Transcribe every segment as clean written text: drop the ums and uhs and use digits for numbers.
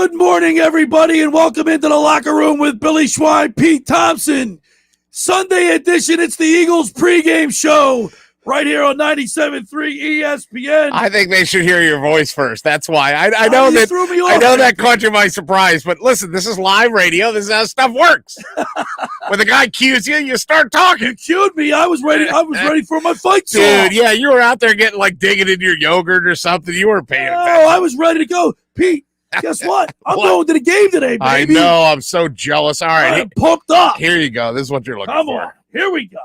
Good morning, everybody, and welcome into the locker room with Billy Schweim, Pete Thompson. Sunday edition, it's the Eagles pregame show right here on 97.3 ESPN. I think they should hear your voice first. That's why. I know that threw me off. I know that caught you by surprise, but listen, this is live radio. This is how stuff works. When the guy cues you, you start talking. You cued me. I was ready for my fight song. Dude, yeah, you were out there getting digging into your yogurt or something. You weren't paying attention. Oh, I was ready to go. Pete, guess what? I'm going to the game today, baby. I know. I'm so jealous. All right. I'm pumped up. Here you go. This is what you're looking for. Come on. Here we go.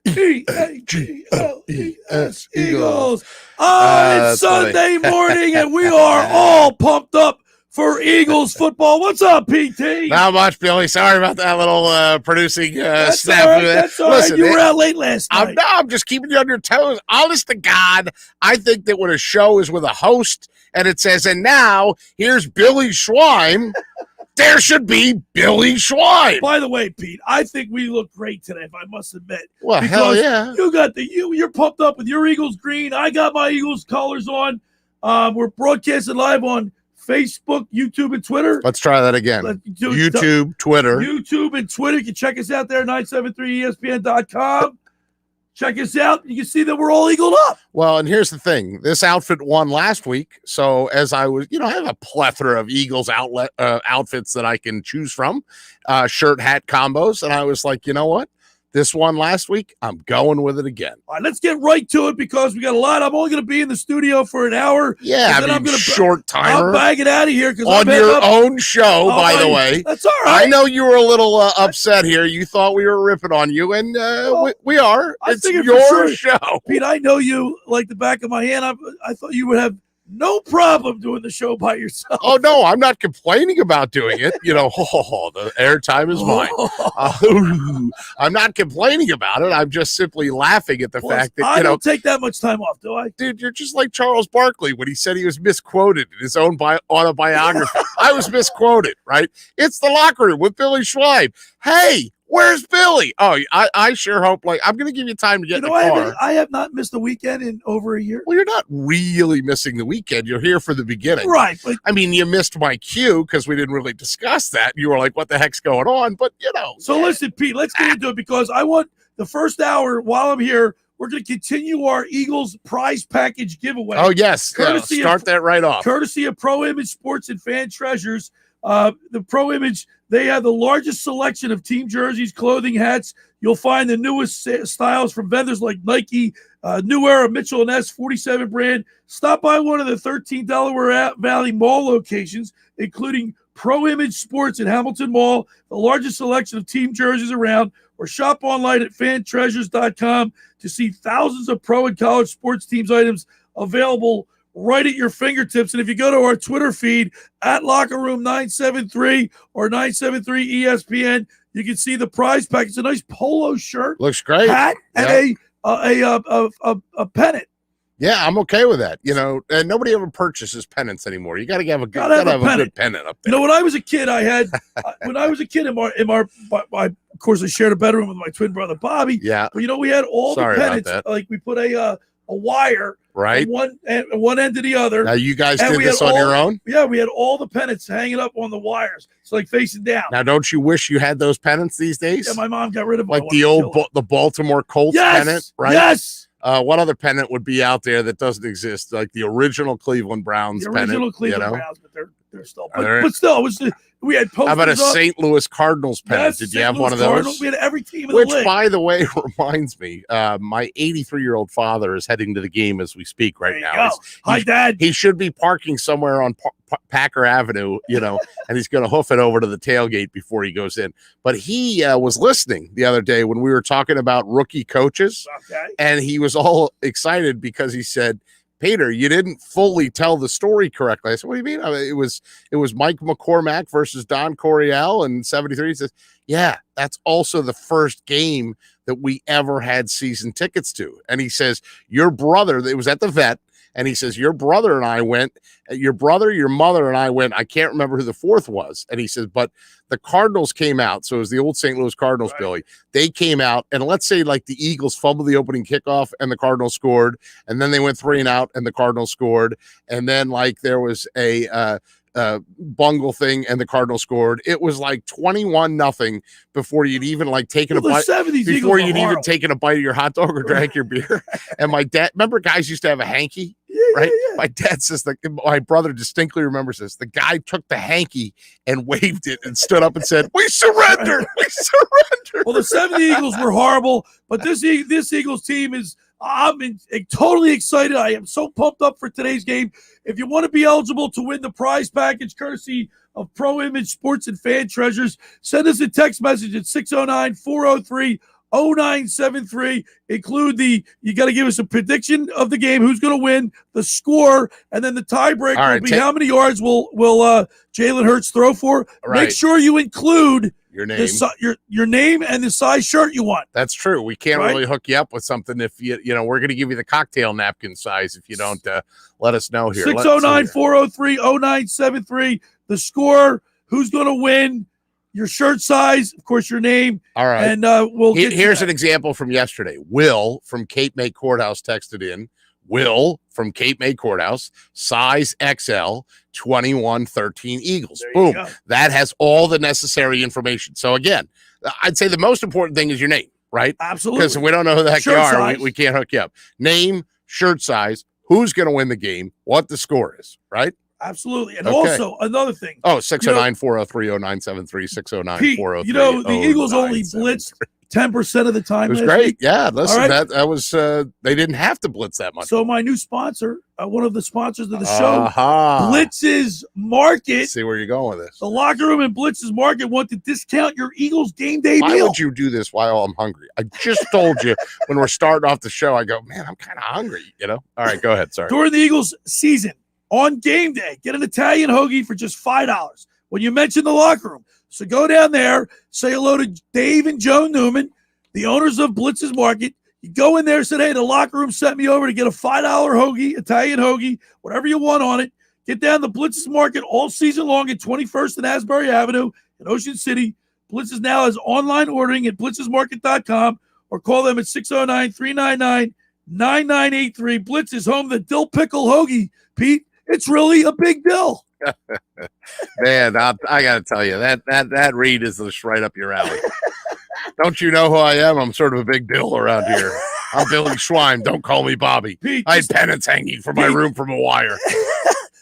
E-A-G-L-E-S, Eagles. It's Sunday morning, and we are all pumped up for Eagles football. What's up, PT? Not much, Billy. Sorry about that little producing That's snap. all right. That's all right. You were out late last night. I'm just keeping you on your toes. Honest to God, I think that when a show is with a host and it says, and now here's Billy Schweim, there should be Billy Schweim. By the way, Pete, I think we look great today, if I must admit. Well, hell yeah. You got you're pumped up with your Eagles green. I got my Eagles colors on. We're broadcasting live on Facebook, YouTube, and Twitter. Let's try that again. YouTube, Twitter. YouTube and Twitter. You can check us out there, 973ESPN.com. Check us out. You can see that we're all eagled up. Well, and here's the thing. This outfit won last week. So as I was, I have a plethora of Eagles outfits that I can choose from, shirt, hat combos. And I was like, you know what? This one last week, I'm going with it again. All right, let's get right to it because we got a lot. I'm only going to be in the studio for an hour. Yeah, I'm gonna short timer. I'm bagging out of here because on your own show. By the way, that's all right. I know you were a little upset here. You thought we were ripping on you, and we are. It's your show, Pete. I know you like the back of my hand. I thought you would have no problem doing the show by yourself. Oh, no, I'm not complaining about doing it. The airtime is mine. I'm not complaining about it. I'm just simply laughing at the fact that, I don't take that much time off, do I? Dude, you're just like Charles Barkley when he said he was misquoted in his own autobiography. I was misquoted, right? It's the locker room with Billy Schweim. Hey, where's Billy? Oh, I sure hope, I'm going to give you time to get in the car. I have not missed a weekend in over a year. Well, you're not really missing the weekend. You're here for the beginning. Right. But you missed my cue because we didn't really discuss that. You were like, what the heck's going on? But, So listen, Pete, let's get into it because I want the first hour while I'm here. We're going to continue our Eagles prize package giveaway. Oh, yes. Start that right off. Courtesy of Pro Image Sports and Fan Treasures. The Pro Image, they have the largest selection of team jerseys, clothing, hats. You'll find the newest styles from vendors like Nike, New Era, Mitchell & Ness, 47 brand. Stop by one of the 13 Delaware Valley Mall locations, including Pro Image Sports in Hamilton Mall, the largest selection of team jerseys around, or shop online at fantreasures.com to see thousands of pro and college sports teams items available right at your fingertips. And if you go to our Twitter feed at LockerRoom973 or 973 ESPN, you can see the prize pack. It's a nice polo shirt, looks great, hat, and a pennant. Yeah, I'm okay with that. And nobody ever purchases pennants anymore. You got to have a good pennant up there. When I was a kid, I had in my of course I shared a bedroom with my twin brother Bobby. Yeah, but we had all the pennants. Like we put a wire right one end to the other. Now you guys did this on your own? Yeah, we had all the pennants hanging up on the wires. It's facing down. Now, don't you wish you had those pennants these days? Yeah, my mom got rid of them. The Baltimore Colts pennant, right? Yes. What other pennant would be out there that doesn't exist? Like the original Cleveland Browns pennant. The original Cleveland Browns, but they're still. But still, we had posters. How about a St. Louis Cardinals pennant? Did you have one of those? Cardinals. We had every team in the league. Which, by the way, reminds me, my 83-year-old father is heading to the game as we speak right now. Hi, Dad. He should be parking somewhere on Packer Avenue, and he's going to hoof it over to the tailgate before he goes in. But he was listening the other day when we were talking about rookie coaches, and he was all excited because he said, Peter, you didn't fully tell the story correctly. I said, what do you mean? I mean, it was Mike McCormack versus Don Coryell in 73. He says, yeah, that's also the first game that we ever had season tickets to. And he says, your brother, it was at the Vet, and he says, your brother and I went, your brother, your mother, and I went. I can't remember who the fourth was. And he says, but the Cardinals came out. So it was the old St. Louis Cardinals, right. Billy. They came out, and let's say like the Eagles fumbled the opening kickoff and the Cardinals scored. And then they went 3-and-out and the Cardinals scored. And then like there was a bungle thing and the Cardinals scored. It was like 21-0 before you'd even like taken a bite, before you'd even taken a bite of your hot dog or drank your beer. And my dad, remember guys used to have a hanky, right? Yeah. My dad says that my brother distinctly remembers this. The guy took the hanky and waved it and stood up and said, we surrendered. We surrendered. Well, the 70 Eagles were horrible, but this Eagles team is, totally excited. I am so pumped up for today's game. If you want to be eligible to win the prize package courtesy of Pro Image Sports and Fan Treasures, send us a text message at 609-403-0973. Include you got to give us a prediction of the game, who's going to win, the score, and then the tiebreaker will be how many yards will Jalen Hurts throw for. Right. Make sure you include your name, your name, and the size shirt you want. That's true. We can't really hook you up with something if you we're going to give you the cocktail napkin size if you don't let us know here. 609-403-0973. The score, who's going to win, your shirt size, of course, your name. All right, and we'll get here's an example from yesterday. Will from Cape May Courthouse texted in. Will from Cape May Courthouse, size XL, 21-13 Eagles. Boom. That has all the necessary information. So again, I'd say the most important thing is your name, right? Absolutely. Because if we don't know who the heck you are, we can't hook you up. Name, shirt size, who's going to win the game, what the score is, right? Absolutely. And also another thing. 609-403-0973, 609-403. You know, the Eagles only blitzed 10% of the time. It was great. Week. Yeah. Listen, that was they didn't have to blitz that much. So my new sponsor, one of the sponsors of the show, Blitz's Market. Let's see where you're going with this. The locker room in Blitz's Market want to discount your Eagles game day meal. Why would you do this while I'm hungry? I just told you when we're starting off the show, I go, man, I'm kind of hungry, All right, go ahead. Sorry. During the Eagles season, on game day, get an Italian hoagie for just $5 when you mention the locker room. So go down there, say hello to Dave and Joe Newman, the owners of Blitz's Market. You go in there and say, hey, the locker room sent me over to get a $5 hoagie, Italian hoagie, whatever you want on it. Get down to Blitz's Market all season long at 21st and Asbury Avenue in Ocean City. Blitz's now has online ordering at blitzesmarket.com or call them at 609-399-9983. Blitz is home to the dill pickle hoagie, Pete. It's really a big deal. Man, I got to tell you, that read is just right up your alley. Don't you know who I am? I'm sort of a big deal around here. I'm Billy Schweim. Don't call me Bobby. Pete, I had pennants hanging from my room from a wire.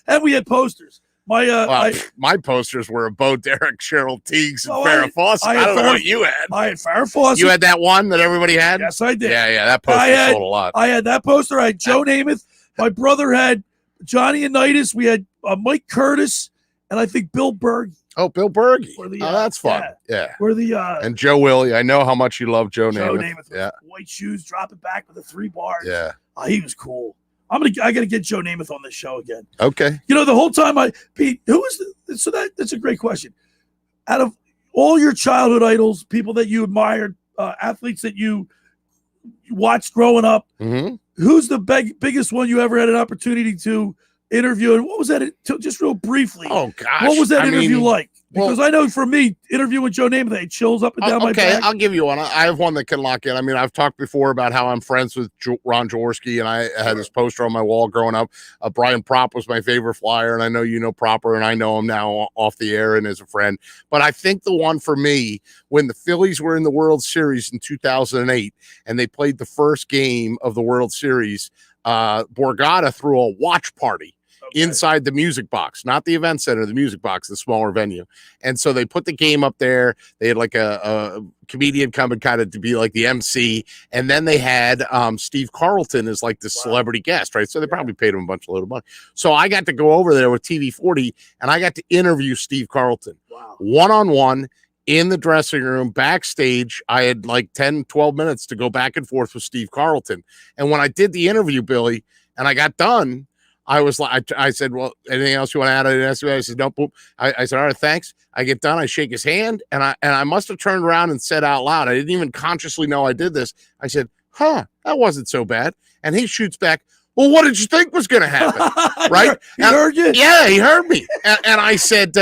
And we had posters. My posters were of Bo Derek, Cheryl Teagues, and Farrah Fawcett. I don't know what you had. I had Farrah Fawcett. You had that one that everybody had? Yes, I did. Yeah, that poster sold a lot. I had that poster. I had Joe Namath. My brother had Johnny Unitas. We had Mike Curtis, and I think Bill Berge. Oh, Bill Berge. That's fun. Yeah. And Joe Willie. I know how much you love Joe Namath. With white shoes, dropping back with the 3 bars. Yeah. He was cool. I got to get Joe Namath on this show again. Okay. The whole time Pete, that's a great question. Out of all your childhood idols, people that you admired, athletes that you watched growing up, who's the biggest one you ever had an opportunity to interview? And what was that? Just real briefly. Oh, gosh. What was that interview like? Because I know for me, interviewing Joe Namath, they chills up and down my back. Okay, I'll give you one. I have one that can lock in. I mean, I've talked before about how I'm friends with Ron Jaworski, and I had this poster on my wall growing up. Brian Propp was my favorite flyer, and I know you know Propper, and I know him now off the air and as a friend. But I think the one for me, when the Phillies were in the World Series in 2008, and they played the first game of the World Series, Borgata threw a watch party inside the music box, not the event center, the music box, the smaller venue. And so they put the game up there. They had like a comedian coming kind of to be like the MC. And then they had Steve Carlton as like the celebrity guest, right? So they probably paid him a load of money. So I got to go over there with TV 40 and I got to interview Steve Carlton one-on-one in the dressing room, backstage. I had like 10, 12 minutes to go back and forth with Steve Carlton. And when I did the interview, Billy, And I got done. I was like, I said, well, anything else you want to add? I said, no, boop. I said, all right, thanks. I get done. I shake his hand, and I must have turned around and said out loud, I didn't even consciously know I did this. I said, that wasn't so bad. And he shoots back, well, what did you think was going to happen? Right? He heard you? Yeah, he heard me. And I said,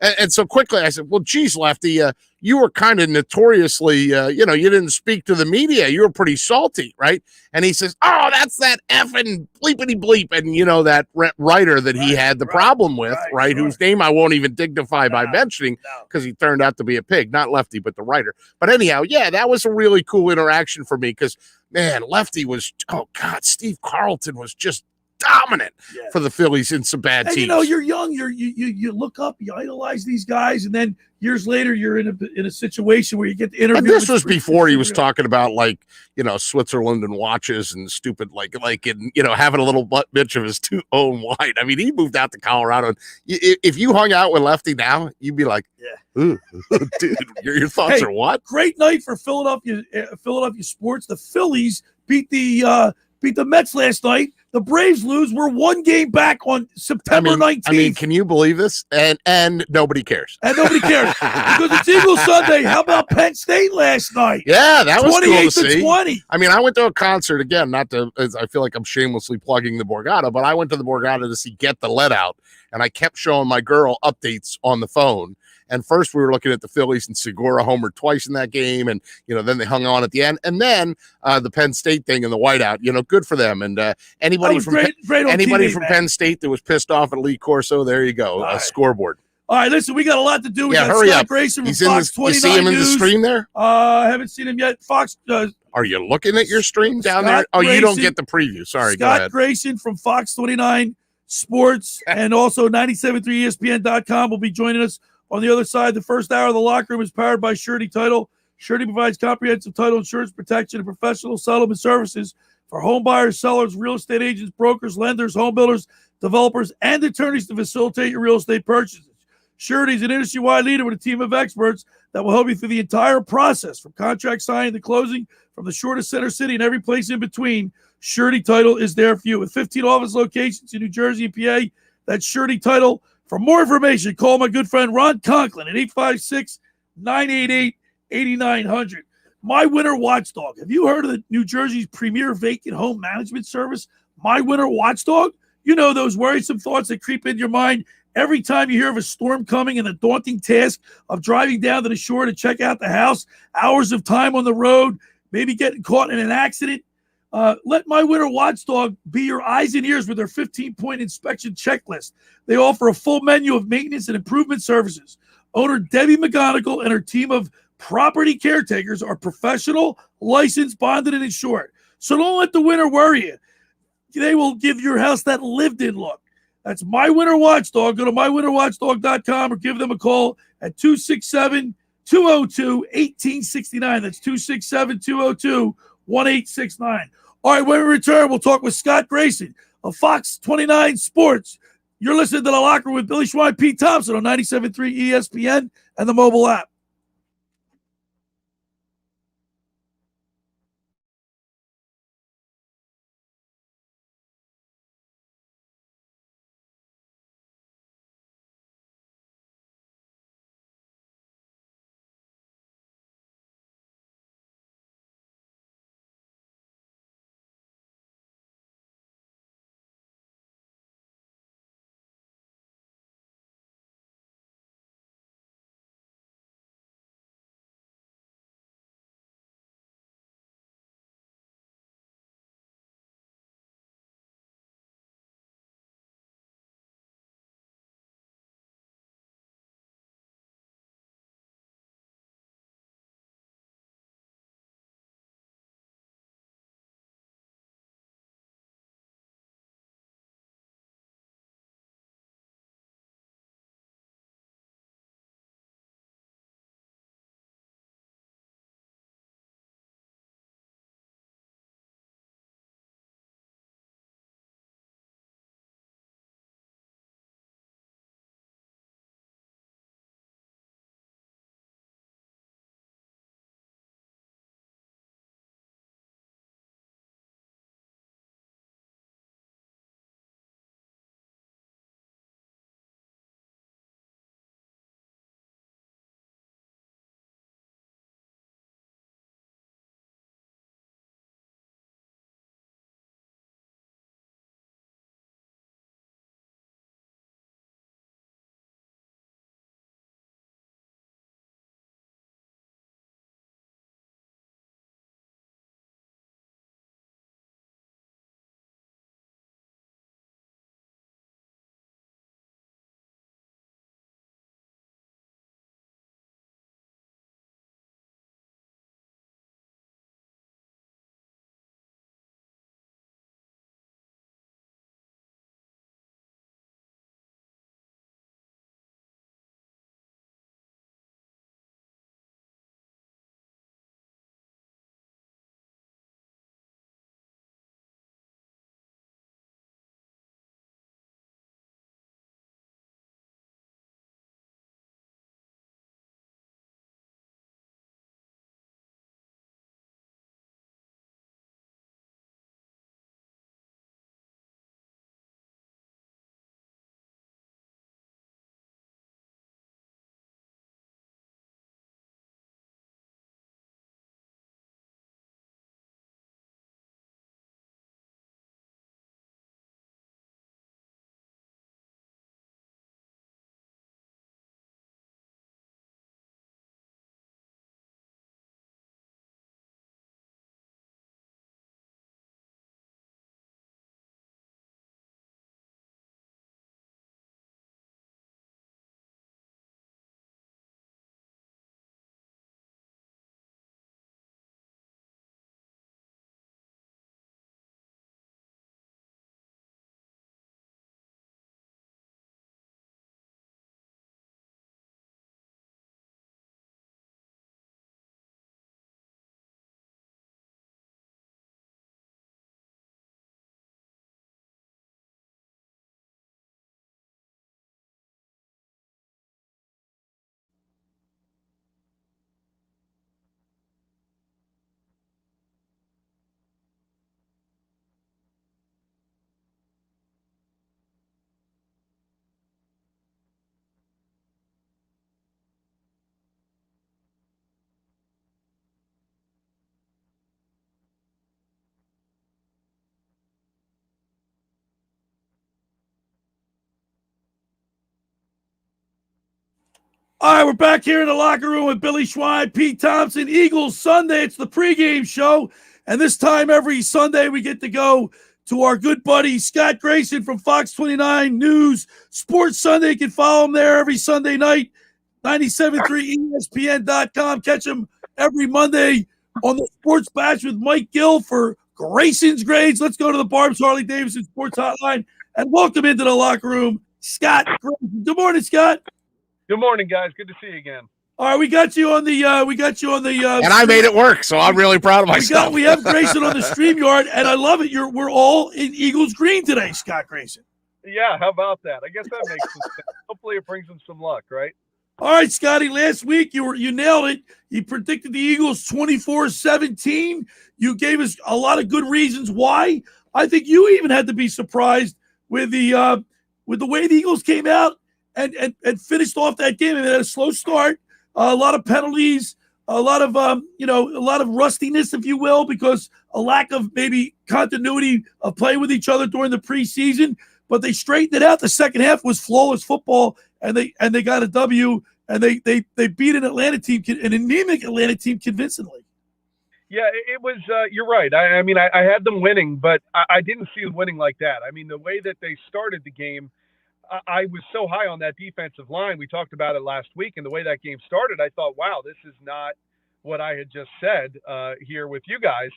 and so quickly I said, well, geez, Lefty, you were kind of notoriously, you didn't speak to the media. You were pretty salty, right? And he says, oh, that's that effing bleepity bleep. And, that writer that he had the problem with, right? Sure. Whose name I won't even dignify by mentioning because he turned out to be a pig, not Lefty, but the writer. But anyhow, yeah, that was a really cool interaction for me because, man, Lefty was, oh, God, Steve Carlton was just dominant for the Phillies in some bad teams. You're young, you look up, you idolize these guys, and then years later you're in a situation where you get to interview. And this was before he was talking about Switzerland and watches and stupid having a little bitch of his own wine. I mean, he moved out to Colorado. And if you hung out with Lefty now, you'd be like, ooh, dude, your thoughts are what? Great night for Philadelphia sports. The Phillies beat the Mets last night. The Braves lose. We're one game back on September 19th. I mean, can you believe this? And nobody cares. And nobody cares because it's Eagle Sunday. How about Penn State last night? Yeah, that was cool to see. 20. I mean, I went to a concert again. I feel like I'm shamelessly plugging the Borgata, but I went to the Borgata to see Get the Let Out, and I kept showing my girl updates on the phone. And first we were looking at the Phillies, and Segura homered twice in that game. And, then they hung on at the end. And then the Penn State thing and the whiteout, good for them. And anybody from Penn State that was pissed off at Lee Corso, there you go, a scoreboard. All right, listen, we got a lot to do. We got hurry Scott up. Grayson from He's Fox 29 You see him in the stream there? I haven't seen him yet. Fox. Are you looking at your stream down there? Oh, Grayson, you don't get the preview. Sorry, go ahead. Scott Grayson from Fox 29 Sports and also 973ESPN.com will be joining us. On the other side, the first hour of the locker room is powered by Surety Title. Surety provides comprehensive title insurance protection and professional settlement services for home buyers, sellers, real estate agents, brokers, lenders, home builders, developers, and attorneys to facilitate your real estate purchases. Surety is an industry-wide leader with a team of experts that will help you through the entire process, from contract signing to closing, from the shortest center city and every place in between. Surety Title is there for you. With 15 office locations in New Jersey and PA, that's Surety Title. For more information, call my good friend Ron Conklin at 856-988-8900. My Winter Watchdog. Have you heard of the New Jersey's premier vacant home management service, My Winter Watchdog? You know those worrisome thoughts that creep into your mind every time you hear of a storm coming and the daunting task of driving down to the shore to check out the house, hours of time on the road, maybe getting caught in an accident. Let My Winter Watchdog be your eyes and ears with their 15-point inspection checklist. They offer a full menu of maintenance and improvement services. Owner Debbie McGonigal and her team of property caretakers are professional, licensed, bonded, and insured. So don't let the winter worry you. They will give your house that lived-in look. That's My Winter Watchdog. Go to mywinterwatchdog.com or give them a call at 267-202-1869. That's 267-202-1869. All right, when we return, we'll talk with Scott Grayson of Fox 29 Sports. You're listening to The Locker Room with Billy Schweim, Pete Thompson on 97.3 ESPN and the mobile app. All right, we're back here in the locker room with Billy Schweim, Pete Thompson. Eagles Sunday. It's the pregame show. And this time every Sunday we get to go to our good buddy Scott Grayson from Fox 29 News. Sports Sunday. You can follow him there every Sunday night. 97.3 ESPN.com. Catch him every Monday on the Sports Bash with Mike Gill for Grayson's Grades. Let's go to the Barb's Harley Davidson Sports Hotline and welcome into the locker room, Scott Grayson. Good morning, Scott. Good morning, guys. Good to see you again. All right, we got you on the and I made it work, so I'm really proud of myself. We have Grayson on the StreamYard, and I love it. We're all in Eagles green today, Scott Grayson. Yeah, how about that? I guess that makes some sense. Hopefully it brings them some luck, right? All right, Scotty, last week you nailed it. You predicted the Eagles 24-17. You gave us a lot of good reasons why. I think you even had to be surprised with the way the Eagles came out and finished off that game. And they had a slow start, a lot of penalties, a lot of rustiness, if you will, because a lack of maybe continuity of playing with each other during the preseason. But they straightened it out. The second half was flawless football, and they got a W, and they beat an anemic Atlanta team convincingly. Yeah, it was. You're right. I mean, I had them winning, but I didn't see them winning like that. I mean, the way that they started the game, I was so high on that defensive line. We talked about it last week, and the way that game started, I thought, wow, this is not what I had just said here with you guys.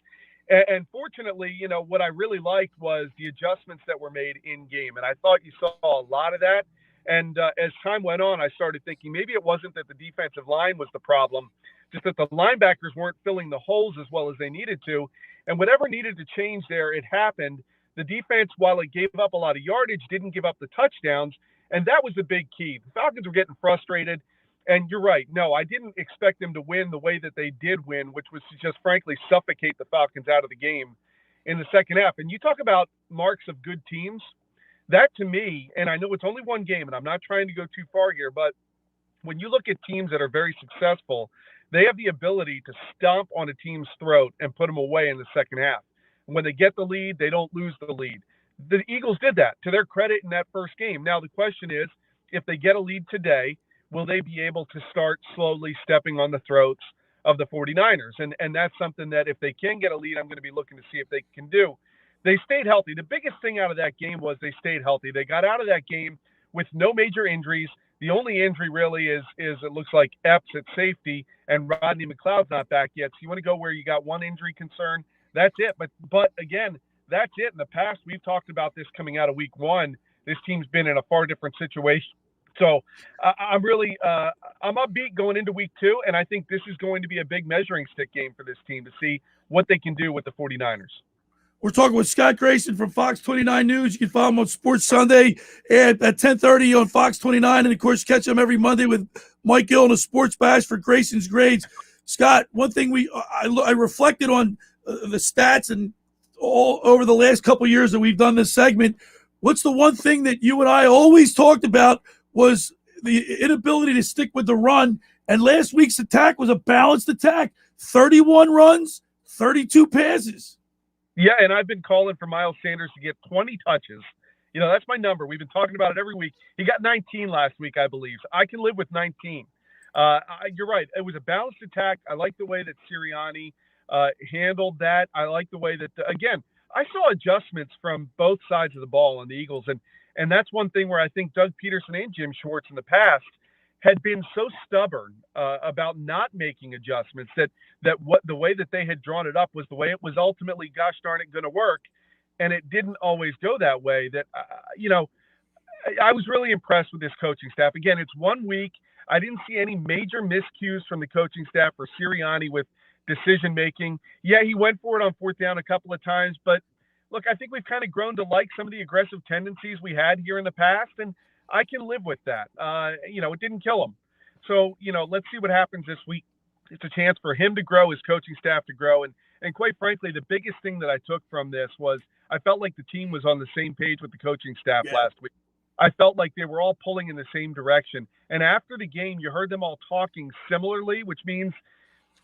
And fortunately, you know, what I really liked was the adjustments that were made in game. And I thought you saw a lot of that. And as time went on, I started thinking maybe it wasn't that the defensive line was the problem, just that the linebackers weren't filling the holes as well as they needed to. And whatever needed to change there, it happened. The defense, while it gave up a lot of yardage, didn't give up the touchdowns. And that was the big key. The Falcons were getting frustrated. And you're right. No, I didn't expect them to win the way that they did win, which was to just frankly suffocate the Falcons out of the game in the second half. And you talk about marks of good teams. That to me, and I know it's only one game, and I'm not trying to go too far here, but when you look at teams that are very successful, they have the ability to stomp on a team's throat and put them away in the second half. When they get the lead, they don't lose the lead. The Eagles did that, to their credit, in that first game. Now, the question is, if they get a lead today, will they be able to start slowly stepping on the throats of the 49ers? And that's something that if they can get a lead, I'm going to be looking to see if they can do. They stayed healthy. The biggest thing out of that game was they stayed healthy. They got out of that game with no major injuries. The only injury really is it looks like Epps at safety, and Rodney McLeod's not back yet. So you want to go where you got one injury concern, that's it. But again, that's it. In the past, we've talked about this coming out of week one. This team's been in a far different situation. So I'm really I'm upbeat going into week two, and I think this is going to be a big measuring stick game for this team to see what they can do with the 49ers. We're talking with Scott Grayson from Fox 29 News. You can follow him on Sports Sunday at 10:30 on Fox 29. And, of course, catch him every Monday with Mike Gill in a Sports Bash for Grayson's Grades. Scott, one thing I reflected on the stats and all over the last couple of years that we've done this segment. What's the one thing that you and I always talked about was the inability to stick with the run. And last week's attack was a balanced attack. 31 runs, 32 passes. Yeah, and I've been calling for Miles Sanders to get 20 touches. You know, that's my number. We've been talking about it every week. He got 19 last week, I believe. I can live with 19. You're right. It was a balanced attack. I like the way that Sirianni handled that. I like the way that, again, I saw adjustments from both sides of the ball on the Eagles. And that's one thing where I think Doug Peterson and Jim Schwartz in the past had been so stubborn about not making adjustments that what the way that they had drawn it up was the way it was ultimately, gosh darn it, going to work. And it didn't always go that way. That, I was really impressed with this coaching staff. Again, it's 1 week. I didn't see any major miscues from the coaching staff or Sirianni with decision-making. Yeah, he went for it on fourth down a couple of times, but look, I think we've kind of grown to like some of the aggressive tendencies we had here in the past, and I can live with that. It didn't kill him. So, let's see what happens this week. It's a chance for him to grow, his coaching staff to grow. And quite frankly, the biggest thing that I took from this was I felt like the team was on the same page with the coaching staff last week. I felt like they were all pulling in the same direction. And after the game, you heard them all talking similarly, which means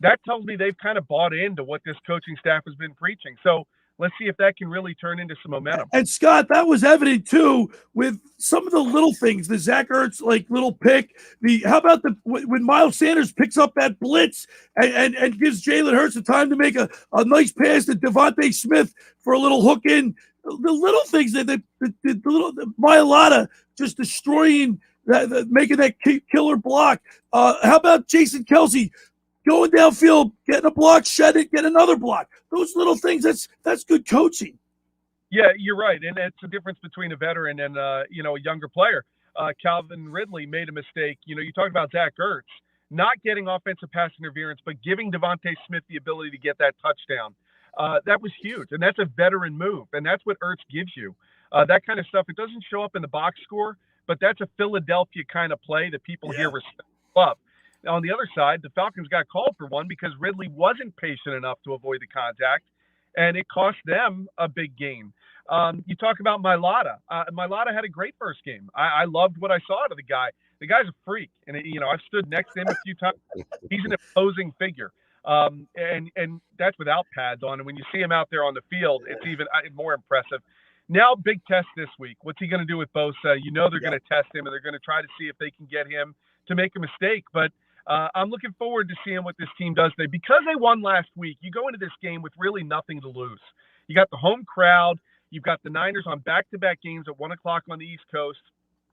that tells me they've kind of bought into what this coaching staff has been preaching. So Let's see if that can really turn into some momentum. And Scott, that was evident too with some of the little things, the Zach Ertz little pick. How about when Miles Sanders picks up that blitz and gives Jalen Hurts the time to make a nice pass to Devontae Smith for a little hook in. The little things that the Milada just destroying making that killer block. How about Jason Kelsey going downfield, getting a block, shed it, get another block? Those little things, that's good coaching. Yeah, you're right. And it's the difference between a veteran and, a younger player. Calvin Ridley made a mistake. You talked about Zach Ertz not getting offensive pass interference, but giving Devontae Smith the ability to get that touchdown. That was huge. And that's a veteran move. And that's what Ertz gives you. That kind of stuff, it doesn't show up in the box score, but that's a Philadelphia kind of play that people here respect. Love. On the other side, the Falcons got called for one because Ridley wasn't patient enough to avoid the contact, and it cost them a big gain. You talk about Milada. Milada had a great first game. I loved what I saw out of the guy. The guy's a freak, and I've stood next to him a few times. He's an imposing figure, and that's without pads on. And when you see him out there on the field, it's even more impressive. Now, big test this week. What's he going to do with Bosa? They're going to test him, and they're going to try to see if they can get him to make a mistake. But I'm looking forward to seeing what this team does today. Because they won last week, you go into this game with really nothing to lose. You got the home crowd. You've got the Niners on back-to-back games at 1 o'clock on the East Coast.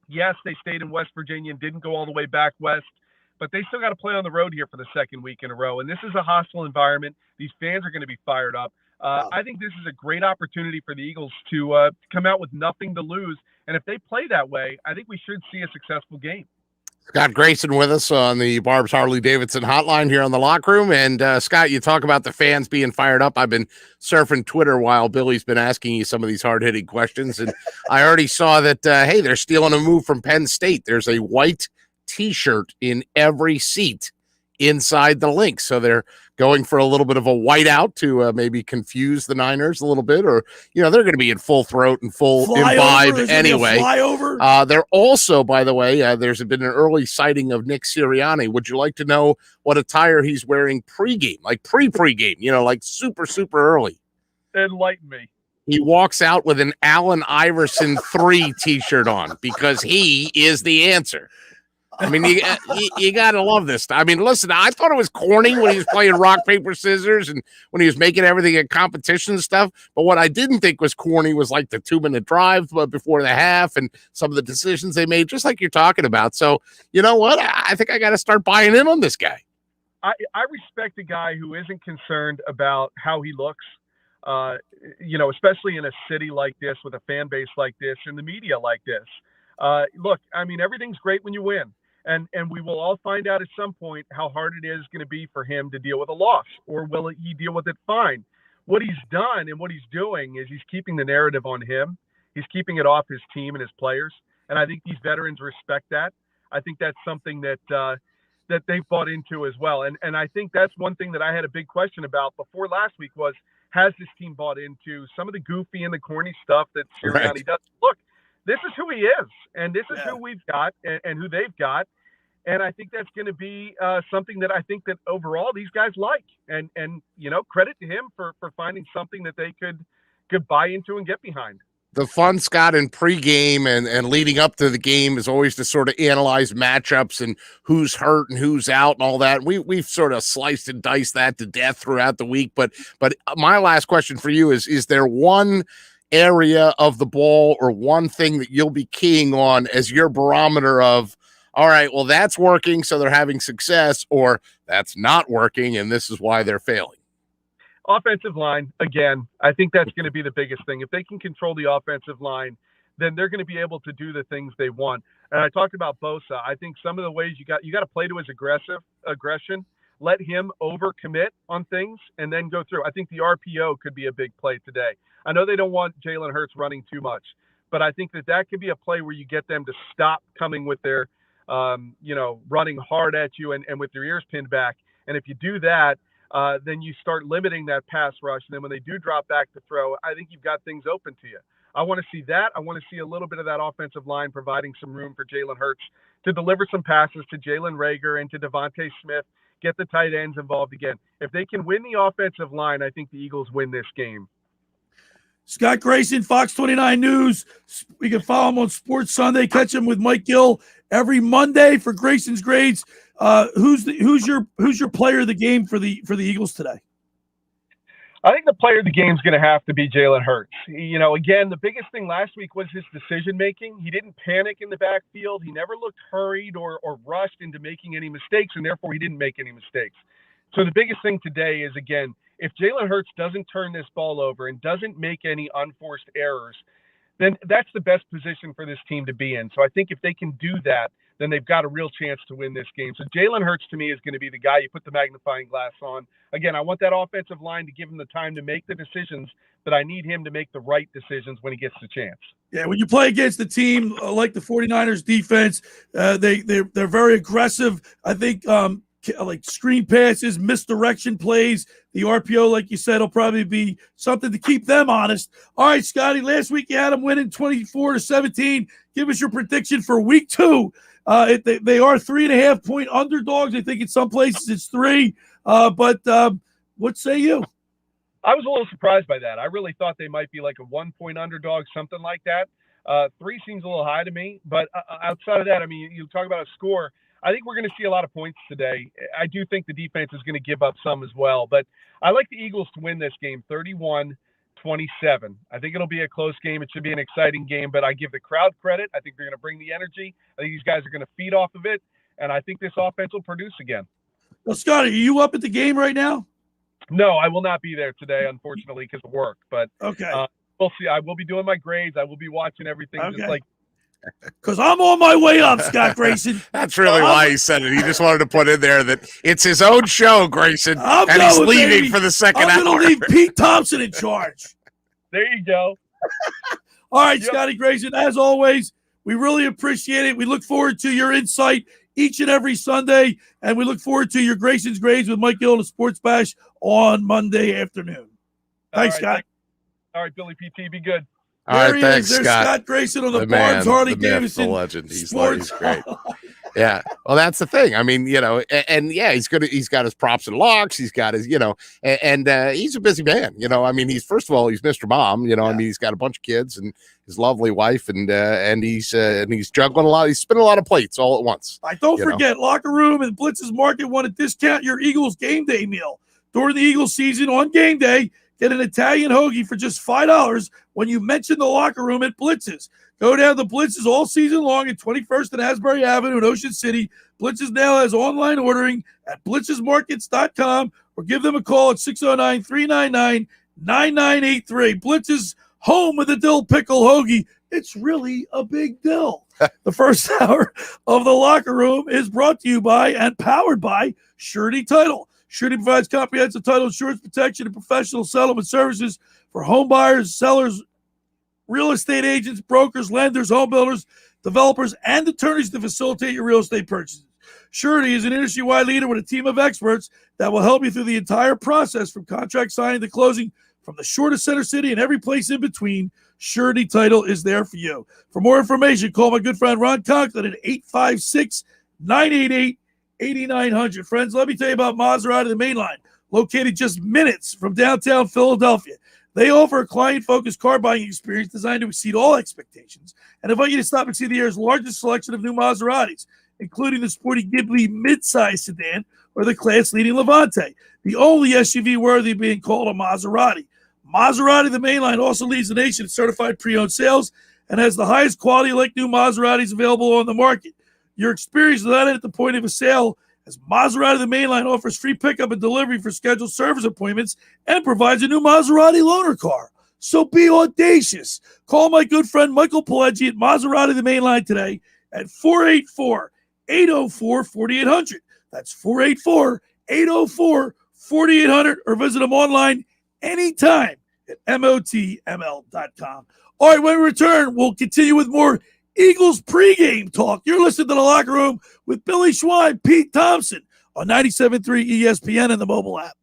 Yes, they stayed in West Virginia and didn't go all the way back west, but they still got to play on the road here for the second week in a row. And this is a hostile environment. These fans are going to be fired up. I think this is a great opportunity for the Eagles to come out with nothing to lose. And if they play that way, I think we should see a successful game. Scott Grayson with us on the Barb's Harley Davidson hotline here on the Locker Room. And Scott, you talk about the fans being fired up. I've been surfing Twitter while Billy's been asking you some of these hard-hitting questions. And I already saw that, hey, they're stealing a move from Penn State. There's a white T-shirt in every seat inside the link. So they're going for a little bit of a whiteout to maybe confuse the Niners a little bit, or, they're going to be in full throat and full imbibe anyway. They're also, by the way, there's been an early sighting of Nick Sirianni. Would you like to know what attire he's wearing pregame, like pregame, like super, super early? Enlighten me. He walks out with an Allen Iverson 3 T-shirt on because he is the answer. I mean, you got to love this. I mean, listen, I thought it was corny when he was playing rock, paper, scissors and when he was making everything a competition and stuff. But what I didn't think was corny was like the 2-minute drive before the half and some of the decisions they made, just like you're talking about. So, you know what? I think I got to start buying in on this guy. I respect a guy who isn't concerned about how he looks, especially in a city like this with a fan base like this and the media like this. Look, I mean, everything's great when you win. And we will all find out at some point how hard it is going to be for him to deal with a loss, or will he deal with it fine? What he's done and what he's doing is he's keeping the narrative on him. He's keeping it off his team and his players. And I think these veterans respect that. I think that's something that they've bought into as well. And I think that's one thing that I had a big question about before last week was, has this team bought into some of the goofy and the corny stuff that Sirianni does? Look, this is who he is, and this is who we've got and who they've got. And I think that's going to be something that I think that overall these guys like. And credit to him for finding something that they could buy into and get behind. The fun, Scott, in pregame and leading up to the game is always to sort of analyze matchups and who's hurt and who's out and all that. We've sort of sliced and diced that to death throughout the week. But my last question for you is there one area of the ball or one thing that you'll be keying on as your barometer of, all right, well, that's working, so they're having success, or that's not working, and this is why they're failing? Offensive line, again, I think that's going to be the biggest thing. If they can control the offensive line, then they're going to be able to do the things they want. And I talked about Bosa. I think some of the ways you got to play to his aggression, let him overcommit on things, and then go through. I think the RPO could be a big play today. I know they don't want Jalen Hurts running too much, but I think that could be a play where you get them to stop coming with their running hard at you and with their ears pinned back. And if you do that, then you start limiting that pass rush. And then when they do drop back to throw, I think you've got things open to you. I want to see that. I want to see a little bit of that offensive line providing some room for Jalen Hurts to deliver some passes to Jalen Reagor and to Devontae Smith, get the tight ends involved again. If they can win the offensive line, I think the Eagles win this game. Scott Grayson, Fox 29 News. We can follow him on Sports Sunday. Catch him with Mike Gill every Monday for Grayson's Grades. Who's your player of the game for the Eagles today? I think the player of the game is going to have to be Jalen Hurts. Again, the biggest thing last week was his decision making. He didn't panic in the backfield. He never looked hurried or rushed into making any mistakes, and therefore he didn't make any mistakes. So the biggest thing today is, again, if Jalen Hurts doesn't turn this ball over and doesn't make any unforced errors, then that's the best position for this team to be in. So I think if they can do that, then they've got a real chance to win this game. So Jalen Hurts, to me, is going to be the guy you put the magnifying glass on. Again, I want that offensive line to give him the time to make the decisions, but I need him to make the right decisions when he gets the chance. Yeah, when you play against a team like the 49ers defense, they're very aggressive. I think like screen passes, misdirection plays, the RPO, like you said, will probably be something to keep them honest. All right, Scotty, last week you had them winning 24-17. Give us your prediction for week 2. They are 3.5-point underdogs. I think in some places it's 3. But what say you? I was a little surprised by that. I really thought they might be like a 1-point underdog, something like that. 3 seems a little high to me. But outside of that, I mean, you talk about a score. I think we're going to see a lot of points today. I do think the defense is going to give up some as well. But I like the Eagles to win this game 31-27. I think it'll be a close game. It should be an exciting game. But I give the crowd credit. I think they're going to bring the energy. I think these guys are going to feed off of it. And I think this offense will produce again. Well, Scotty, are you up at the game right now? No, I will not be there today, unfortunately, because of work. But okay, we'll see. I will be doing my grades. I will be watching everything. Okay. Just like because I'm on my way up, Scott Grayson. That's really why he said it. He just wanted to put in there that it's his own show, Grayson, and he's leaving for the second hour. I'm going to leave Pete Thompson in charge. There you go. All right, Scotty Grayson, as always, we really appreciate it. We look forward to your insight each and every Sunday, and we look forward to your Grayson's Grades with Mike Gill and the Sports Bash on Monday afternoon. Thanks, Scott. All right, Billy PT, be good. All right, thanks, There's Scott Grayson on the Barnes Hartley Davidson. The legend. He's great. Yeah. Well, that's the thing. I mean, and yeah, he's good. He's got his props and locks. He's got his, and he's a busy man. I mean, he's first of all, he's Mr. Mom. I mean, he's got a bunch of kids and his lovely wife, and he's juggling a lot. He's spinning a lot of plates all at once. Don't forget, Locker Room and Blitz's Market want to discount your Eagles game day meal during the Eagles season on game day. Get an Italian hoagie for just $5 when you mention the Locker Room at Blitz's. Go down to Blitz's all season long at 21st and Asbury Avenue in Ocean City. Blitz's now has online ordering at blitzesmarkets.com or give them a call at 609-399-9983. Blitz's, home of the dill pickle hoagie. It's really a big deal. The first hour of the Locker Room is brought to you by and powered by Surety Title. Surety provides comprehensive title insurance protection and professional settlement services for home buyers, sellers, real estate agents, brokers, lenders, home builders, developers, and attorneys to facilitate your real estate purchases. Surety is an industry-wide leader with a team of experts that will help you through the entire process from contract signing to closing, from the shore to Center City and every place in between. Surety Title is there for you. For more information, call my good friend Ron Conklin at 856-988-8900. Friends, let me tell you about Maserati, the main line, located just minutes from downtown Philadelphia. They offer a client-focused car buying experience designed to exceed all expectations and invite you to stop and see the air's largest selection of new Maseratis, including the sporty Ghibli midsize sedan or the class-leading Levante, the only SUV worthy of being called a Maserati. Maserati, the mainline, also leads the nation in certified pre-owned sales and has the highest quality like new Maseratis available on the market. Your experience without it at the point of a sale, as Maserati, the mainline, offers free pickup and delivery for scheduled service appointments and provides a new Maserati loaner car. So be audacious. Call my good friend Michael Pileggi at Maserati, the mainline today at 484-804-4800. That's 484-804-4800, or visit them online anytime at motml.com. All right, when we return, we'll continue with more Eagles pregame talk. You're listening to The Locker Room with Billy Schweim, Pete Thompson on 97.3 ESPN and the mobile app.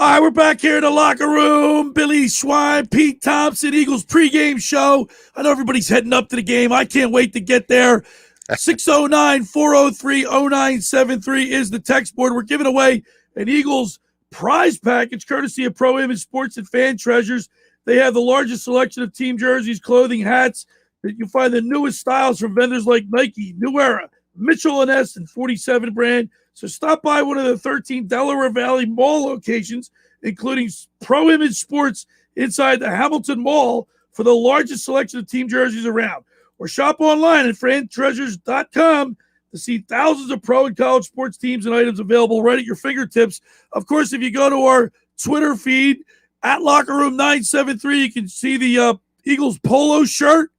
All right, we're back here in the locker room. Billy Schweim, Pete Thompson, Eagles pregame show. I know everybody's heading up to the game. I can't wait to get there. 609-403-0973 is the text board. We're giving away an Eagles prize package courtesy of Pro Image Sports and Fan Treasures. They have the largest selection of team jerseys, clothing, hats. You can find the newest styles from vendors like Nike, New Era, Mitchell & Ness, and 47 brand. So stop by one of the 13 Delaware Valley Mall locations, including Pro Image Sports inside the Hamilton Mall for the largest selection of team jerseys around. Or shop online at frantreasures.com to see thousands of pro and college sports teams and items available right at your fingertips. Of course, if you go to our Twitter feed, at LockerRoom973, you can see the Eagles polo shirt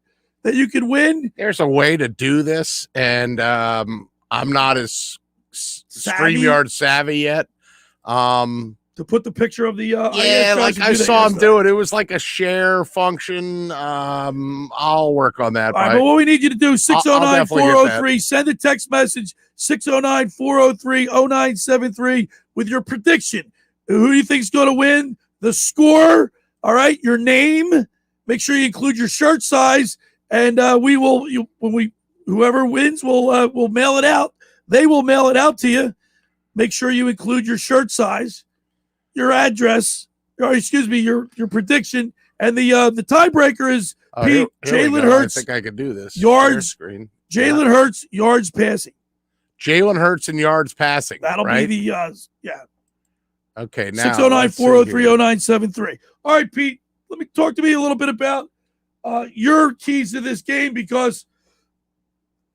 that you can win. There's a way to do this, and I'm not as StreamYard savvy yet. To put the picture of the I saw him do it. It was like a share function. I'll work on that. All right, but what we need you to do, 609-403, send a text message, 609-403-0973 with your prediction. Who do you think is going to win? The score, all right, your name. Make sure you include your shirt size, and whoever wins will mail it out. They will mail it out to you. Make sure you include your shirt size, your address, your prediction, and the tiebreaker is Pete. Jalen Hurts. I think I could do this. Yards. Jalen Hurts yards passing. Jalen Hurts and yards passing. That'll right? be the Okay, now 609-403-0973. All right, Pete. Talk to me a little bit about your keys to this game, because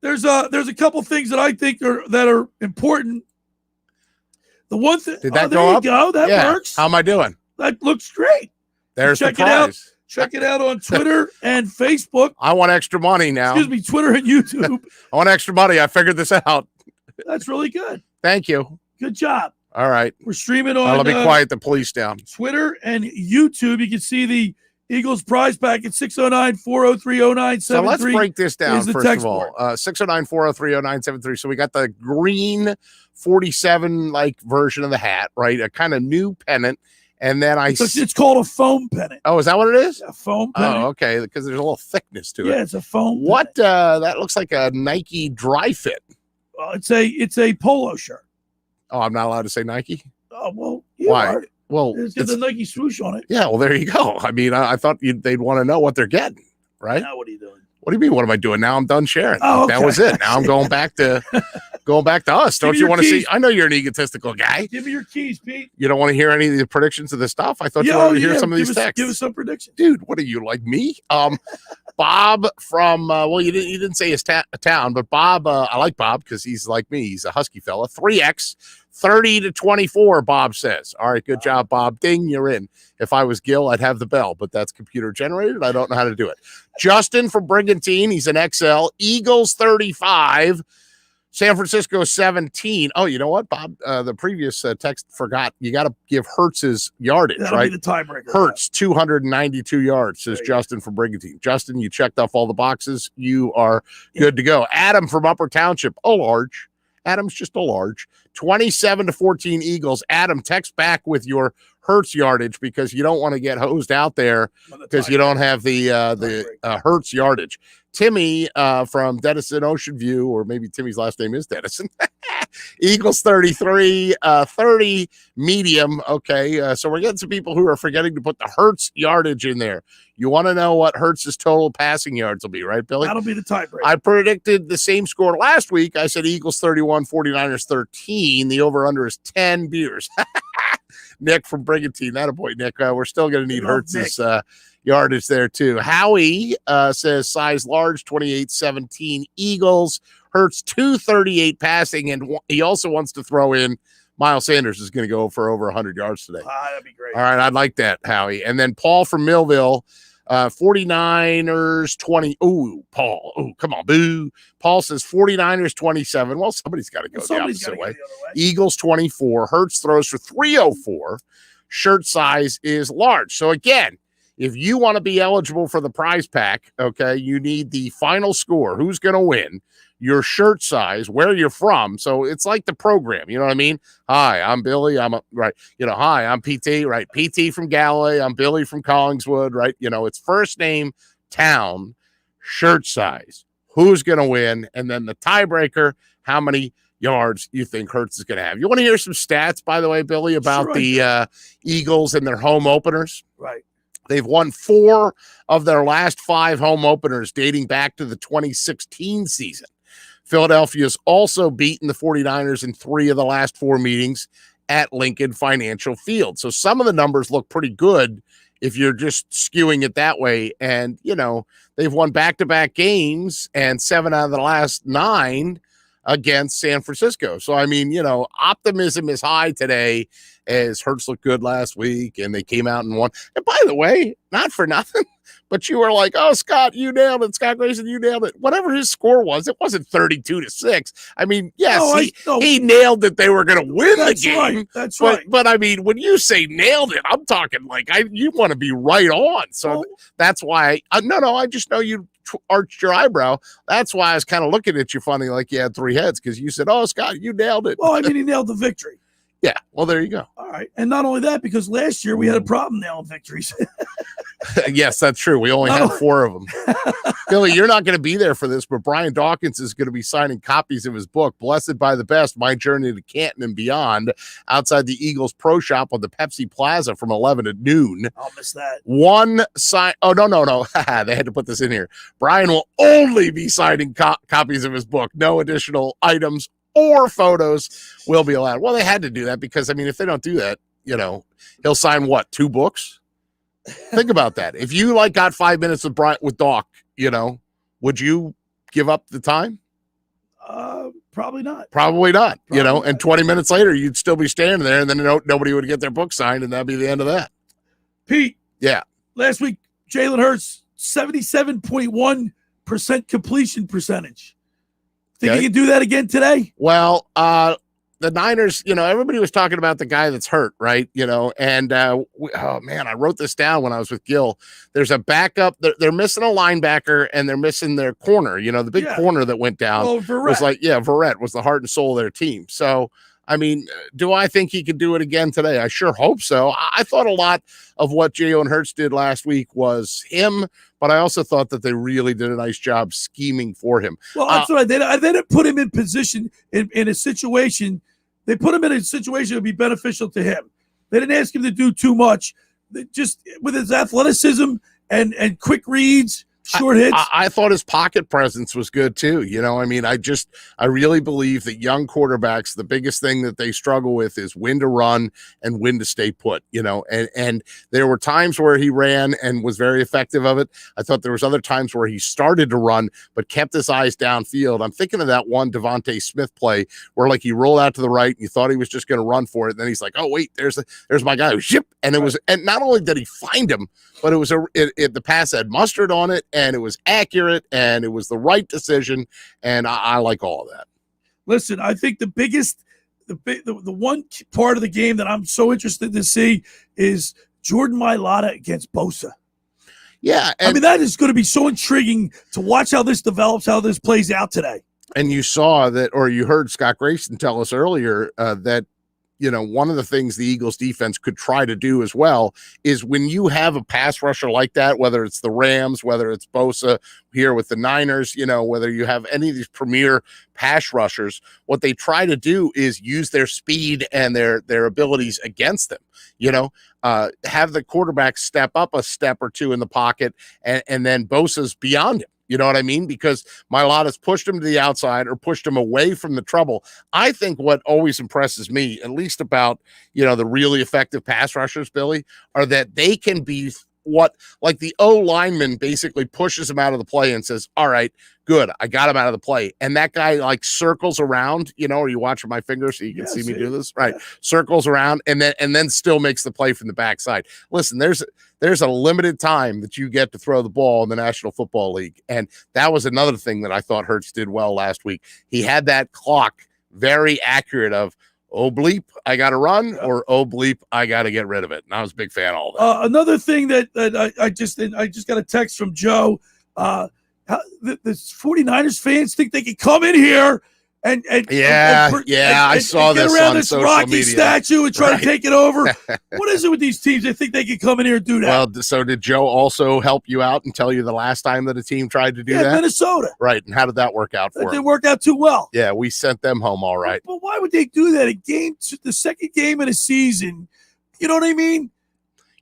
there's a couple things that I think are important. The one thing, did that there go you up? go. That works. How am I doing? That looks great. There's check the prize. Check it out on Twitter and Facebook. I want extra money now. Excuse me, Twitter and YouTube. I want extra money. I figured this out. That's really good. Thank you. Good job. All right. We're streaming on. Let me quiet the police down. Twitter and YouTube. You can see the Eagles prize pack at 609-403-0973. So let's break this down, first of all. board. 609-403-0973. So we got the green 47 version of the hat, right? A kind of new pennant. And then it's called a foam pennant. Oh, is that what it is? A foam pennant. Oh, okay. Because there's a little thickness to it. Yeah, it's a foam What? That looks like a Nike dry fit. Well, it's a polo shirt. Oh, I'm not allowed to say Nike? Oh, well, you Why? are. Well, It's got the Nike swoosh on it. Yeah, well, there you go. I mean, I thought they'd want to know what they're getting, right? Now what are you doing? What do you mean? What am I doing? Now I'm done sharing. Oh, okay. That was it. Now I'm going back to us. Don't you want to see? I know you're an egotistical guy. Give me your keys, Pete. You don't want to hear any of the predictions of the stuff? I thought you wanted to hear some of these texts. Give us some predictions. Dude, what are you, like me? Bob from, you didn't say his town, but Bob, I like Bob because he's like me. He's a husky fella. 3X, 30-24, Bob says. All right, good job, Bob. Ding, you're in. If I was Gil, I'd have the bell, but that's computer generated. I don't know how to do it. Justin from Brigantine, he's an XL. Eagles 35, San Francisco 17. Oh, you know what, Bob? The previous text forgot. You got to give Hertz's yardage, That'll right? be the tiebreaker. Hertz, 292 yards, says Justin from Brigantine. Justin, you checked off all the boxes. You are good to go. Adam from Upper Township, a large. Adam's just a large. 27-14 Eagles. Adam, text back with your Hertz yardage because you don't want to get hosed out there because you don't have the Hertz yardage. Timmy from Denison Ocean View, or maybe Timmy's last name is Denison. Eagles 33, 30 medium. Okay, so we're getting some people who are forgetting to put the Hertz yardage in there. You want to know what Hertz's total passing yards will be, right, Billy? That'll be the tiebreaker. I predicted the same score last week. I said Eagles 31, 49ers 13. The over-under is 10 beers. Nick from Brigantine. Attaboy, Nick. We're still going to need Hertz's yardage there, too. Howie says size large, 28-17 Eagles. Hertz 238 passing, and he also wants to throw in Miles Sanders is going to go for over 100 yards today. That'd be great. All right, I'd like that, Howie. And then Paul from Millville, 49ers 20. Ooh, Paul. Ooh, come on, boo. Paul says 49ers 27. Well, somebody's got to go the opposite way. Eagles 24. Hertz throws for 304. Shirt size is large. So again, if you want to be eligible for the prize pack, okay, you need the final score. Who's going to win? your shirt size, where you're from. So it's like the program, you know what I mean? Hi, I'm Billy. Hi, I'm PT, right? PT from Galloway. I'm Billy from Collingswood, right? It's first name, town, shirt size, who's going to win, and then the tiebreaker, how many yards you think Hurts is going to have. You want to hear some stats, by the way, Billy, about the Eagles and their home openers? Right. They've won 4 of their last 5 home openers dating back to the 2016 season. Philadelphia's also beaten the 49ers in 3 of the last 4 meetings at Lincoln Financial Field. So some of the numbers look pretty good if you're just skewing it that way. And, they've won back-to-back games and 7 out of the last 9 against San Francisco. So, optimism is high today as Hurts looked good last week and they came out and won. And by the way, not for nothing, but you were like, oh, Scott, you nailed it. Scott Grayson, you nailed it. Whatever his score was, it wasn't 32-6. Yes, he nailed that they were going to win the game. Right. That's right. But when you say nailed it, I'm talking like you want to be right on. So that's why I just know you arched your eyebrow. That's why I was kind of looking at you funny, like you had 3 heads, because you said, oh, Scott, you nailed it. Well, he nailed the victory. Yeah, well, there you go. All right. And not only that, because last year we had a problem nailing victories. Yes, that's true. We only had 4 of them. Billy, you're not going to be there for this, but Brian Dawkins is going to be signing copies of his book, Blessed by the Best, My Journey to Canton and Beyond, outside the Eagles Pro Shop on the Pepsi Plaza from 11 to noon. I'll miss that. One sign. Oh, no. They had to put this in here. Brian will only be signing copies of his book. No additional items or photos will be allowed. Well, they had to do that because, if they don't do that, he'll sign what, 2 books? Think about that. If you got 5 minutes with Doc, would you give up the time? Probably not. Probably not. And 20 minutes later, you'd still be standing there, and then nobody would get their book signed, and that'd be the end of that. Pete. Yeah. Last week, Jalen Hurts, 77.1% completion percentage. Think he can do that again today? Well, the Niners, everybody was talking about the guy that's hurt, right? And I wrote this down when I was with Gil. There's a backup. They're missing a linebacker and they're missing their corner. The big corner that went down was Verrett was the heart and soul of their team. So, do I think he could do it again today? I sure hope so. I thought a lot of what Jalen Hurts did last week was him, but I also thought that they really did a nice job scheming for him. Well, that's right. They didn't put him in position in a situation. They put him in a situation that would be beneficial to him. They didn't ask him to do too much. Just with his athleticism and quick reads, short hits. I thought his pocket presence was good too. I really believe that young quarterbacks, the biggest thing that they struggle with is when to run and when to stay put, and there were times where he ran and was very effective of it. I thought there was other times where he started to run, but kept his eyes downfield. I'm thinking of that one Devontae Smith play where he rolled out to the right and you thought he was just going to run for it. And then he's like, oh wait, there's my guy. And it was, and not only did he find him, but it was the pass had mustard on it, and it was accurate, and it was the right decision, and I like all of that. Listen, I think the one part of the game that I'm so interested to see is Jordan Milada against Bosa. Yeah. That is going to be so intriguing to watch how this develops, how this plays out today. And you saw that, or you heard Scott Grayson tell us earlier that, one of the things the Eagles defense could try to do as well is when you have a pass rusher like that, whether it's the Rams, whether it's Bosa here with the Niners, whether you have any of these premier pass rushers, what they try to do is use their speed and their abilities against them, have the quarterback step up a step or two in the pocket and then Bosa's beyond him. You know what I mean? Because Milada's pushed him to the outside or pushed him away from the trouble. I think what always impresses me, at least about, the really effective pass rushers, Billy, are that they can be the O lineman basically pushes him out of the play and says, all right, good, I got him out of the play. And that guy circles around, are you watching my fingers so you can see me do this? Right. Yeah. Circles around and then still makes the play from the backside. Listen, there's a limited time that you get to throw the ball in the National Football League. And that was another thing that I thought Hurts did well last week. He had that clock very accurate of, oh bleep, I got to run, or oh bleep, I got to get rid of it. And I was a big fan of all that. Another thing that I just got a text from Joe, the 49ers fans think they can come in here and I saw get this around on this social Rocky media. statue and try Right. to take it over. What is it with these teams? They think they can come in here and do that. Well, so did Joe also help you out and tell you the last time that a team tried to do that? Minnesota. Right. And how did that work out That for didn't them? work out too well. Yeah, we sent them home all right. But why would they do that? The second game of the season, you know what I mean?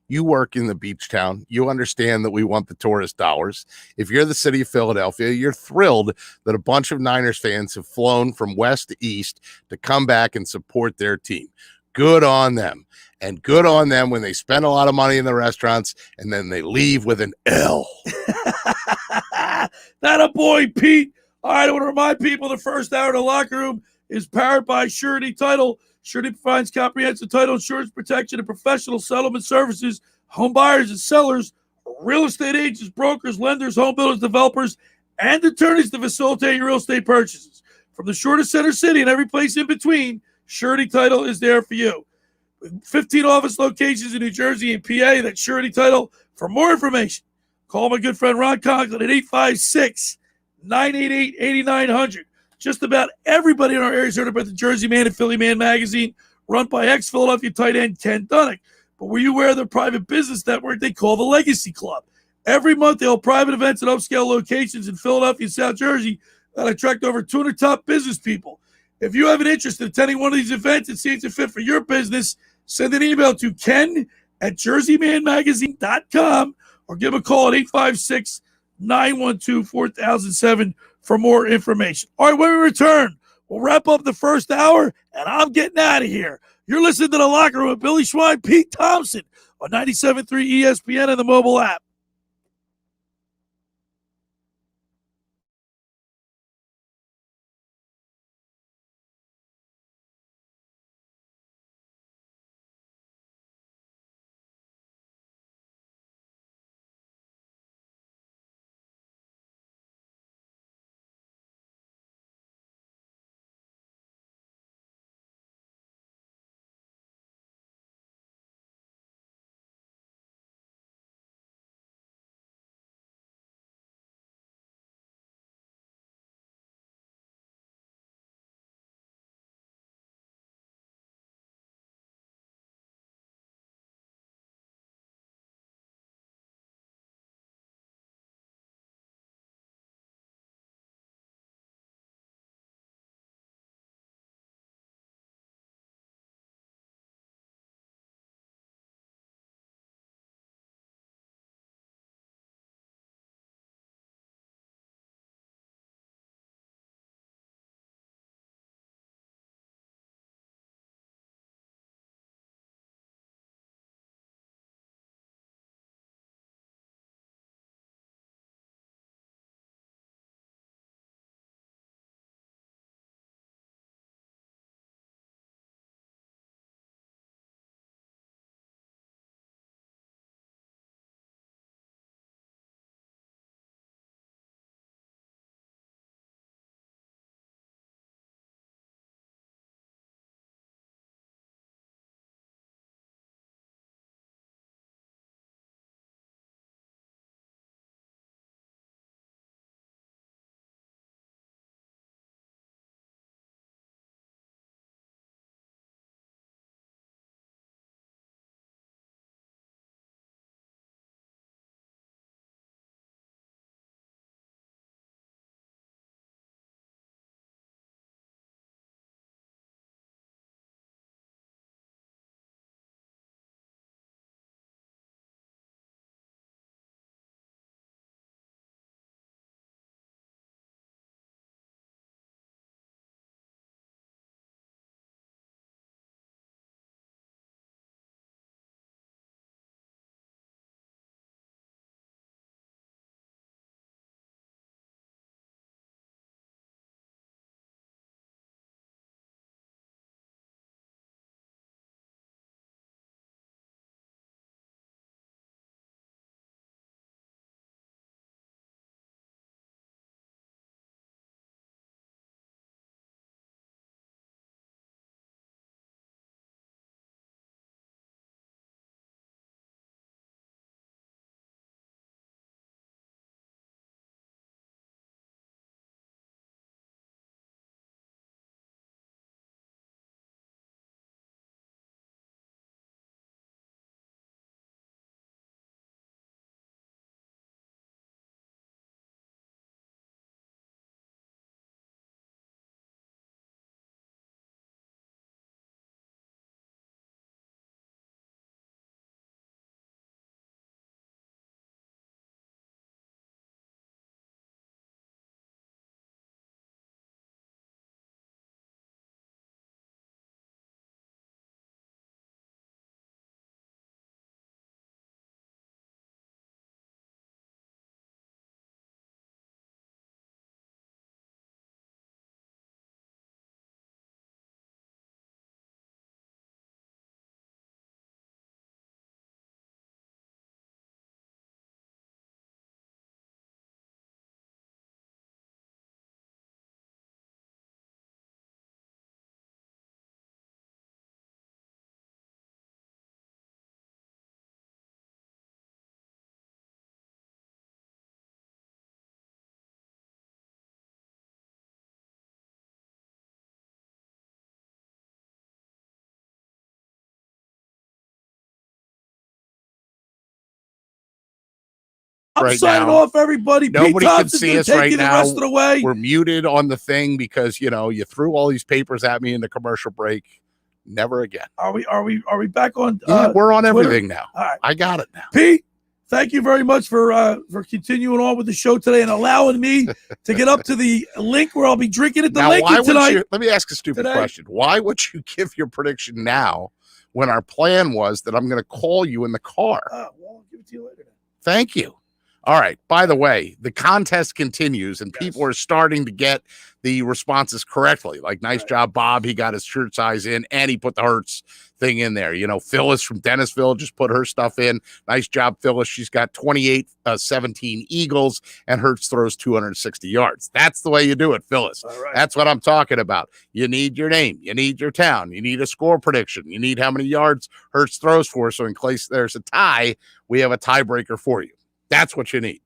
You work in the beach town. You understand that we want the tourist dollars. If you're the city of Philadelphia, you're thrilled that a bunch of Niners fans have flown from west to east to come back and support their team. Good on them. And good on them when they spend a lot of money in the restaurants and then they leave with an L. That a boy, Pete. All right, I want to remind people the first hour of the locker room is powered by Surety Title. Surety provides comprehensive title insurance protection and professional settlement services. Home buyers and sellers, real estate agents, brokers, lenders, home builders, developers, and attorneys to facilitate your real estate purchases. From the shortest center city and every place in between, Surety Title is there for you. 15 office locations in New Jersey and PA. That's Surety Title. For more information, call my good friend Ron Conklin at 856-988-8900. Just about everybody in our area is heard about the Jersey Man and Philly Man magazine, run by ex-Philadelphia tight end Ken Dunnick. But were you aware of the private business network they call the Legacy Club? Every month, they hold private events at upscale locations in Philadelphia and South Jersey that attract over 200 top business people. If you have an interest in attending one of these events and see it's a fit for your business, send an email to ken@jerseymanmagazine.com or give a call at 856-912-4007 for more information. All right, when we return, we'll wrap up the first hour, and I'm getting out of here. You're listening to The Locker Room with Billy Schweim, Pete Thompson on 97.3 ESPN and the mobile app. I'm right signing now. off, everybody. Nobody Pete can Thompson's see gonna us take right you the now. rest of the way. We're muted on the thing because you threw all these papers at me in the commercial break. Never again. Are we back on? Yeah, we're on Twitter? everything now. All right. I got it now. Pete, thank you very much for continuing on with the show today and allowing me to get up to the link where I'll be drinking at the Now, Lincoln tonight. let me ask a stupid question. Why would you give your prediction now when our plan was that I'm going to call you in the car? Well, I'll give it to you later. Thank you. All right. By the way, the contest continues and people are starting to get the responses correctly. Like, nice job, Bob. He got his shirt size in and he put the Hertz thing in there. Phyllis from Dennisville just put her stuff in. Nice job, Phyllis. She's got 28-17 Eagles and Hertz throws 260 yards. That's the way you do it, Phyllis. Right. That's what I'm talking about. You need your name. You need your town. You need a score prediction. You need how many yards Hertz throws for. So in case there's a tie, we have a tiebreaker for you. That's what you need.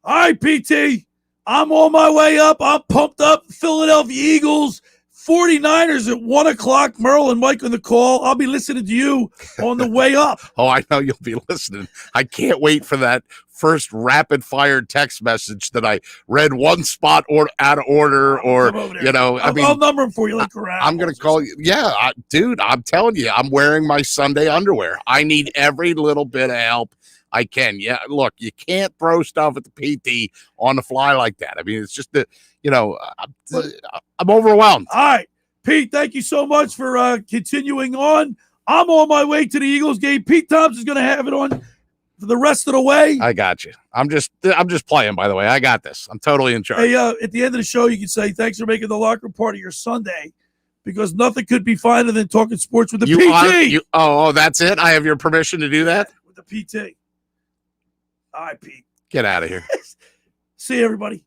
All right, PT. I'm on my way up. I'm pumped up. Philadelphia Eagles, 49ers at 1 o'clock. Merle and Mike on the call. I'll be listening to you on the way up. Oh, I know you'll be listening. I can't wait for that first rapid-fire text message that I read one spot or out of order or, I'll number them for you like crap. I'm going to call you. Yeah, dude, I'm telling you, I'm wearing my Sunday underwear. I need every little bit of help I can. Yeah, look, you can't throw stuff at the PT on the fly like that. I mean, it's just that, I'm overwhelmed. All right, Pete, thank you so much for continuing on. I'm on my way to the Eagles game. Pete Thompson's going to have it on for the rest of the way. I got you. I'm just playing, by the way. I got this. I'm totally in charge. Hey, at the end of the show, you can say, thanks for making the locker room part of your Sunday, because nothing could be finer than talking sports with the PT. That's it? I have your permission to do that? With the PT. All right, Pete. Get out of here. See you, everybody.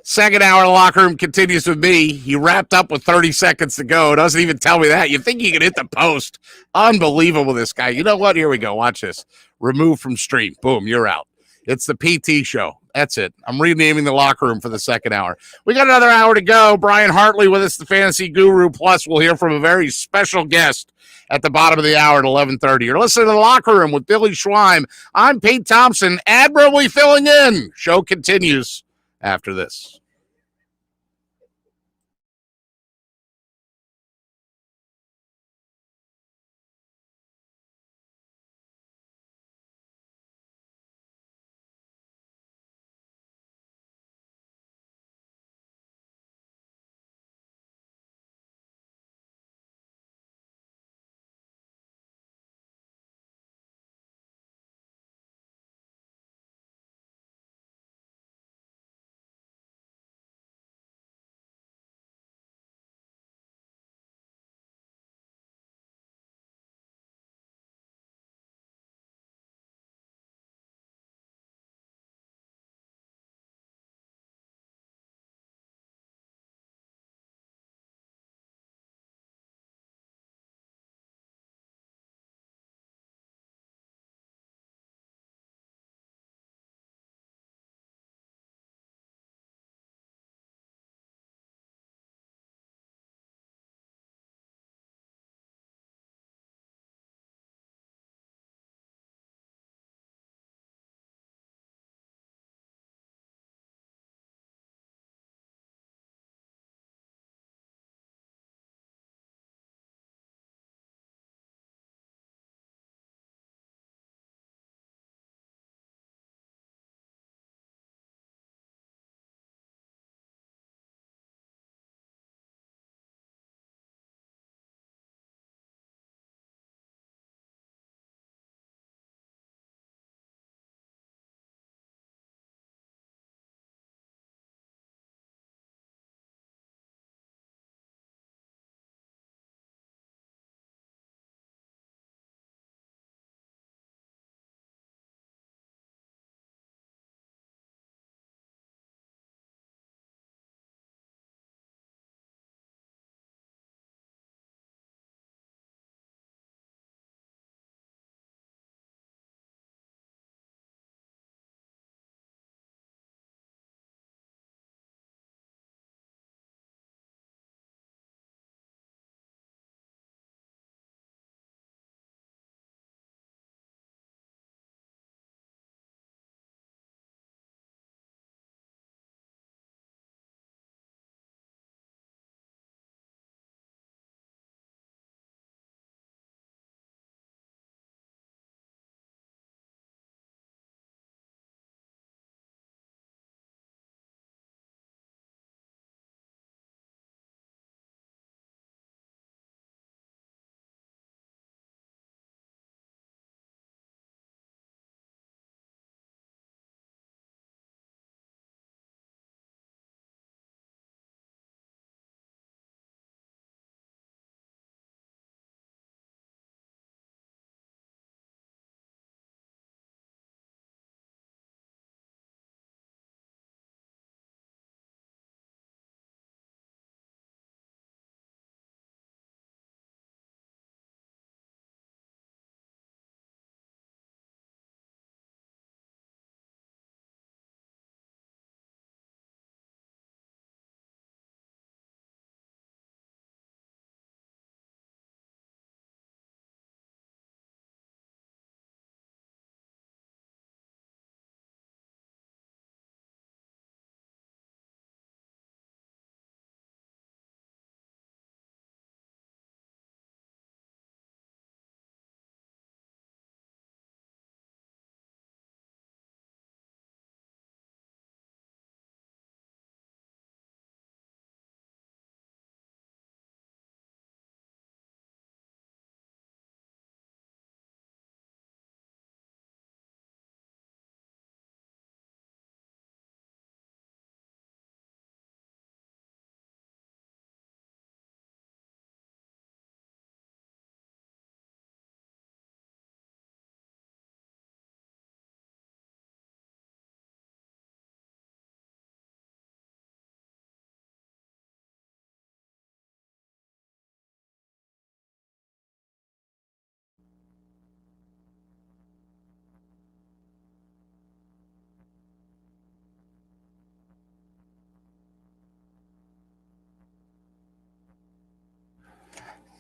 Second hour of the locker room continues with me. He wrapped up with 30 seconds to go. Doesn't even tell me that. You think you can hit the post. Unbelievable, this guy. You know what? Here we go. Watch this. Remove from stream. Boom, you're out. It's the PT show. That's it. I'm renaming the locker room for the second hour. We got another hour to go. Brian Hartley with us, the fantasy guru. Plus, we'll hear from a very special guest at the bottom of the hour at 11:30. You're listening to the locker room with Billy Schweim. I'm Pete Thompson, admirably filling in. Show continues after this.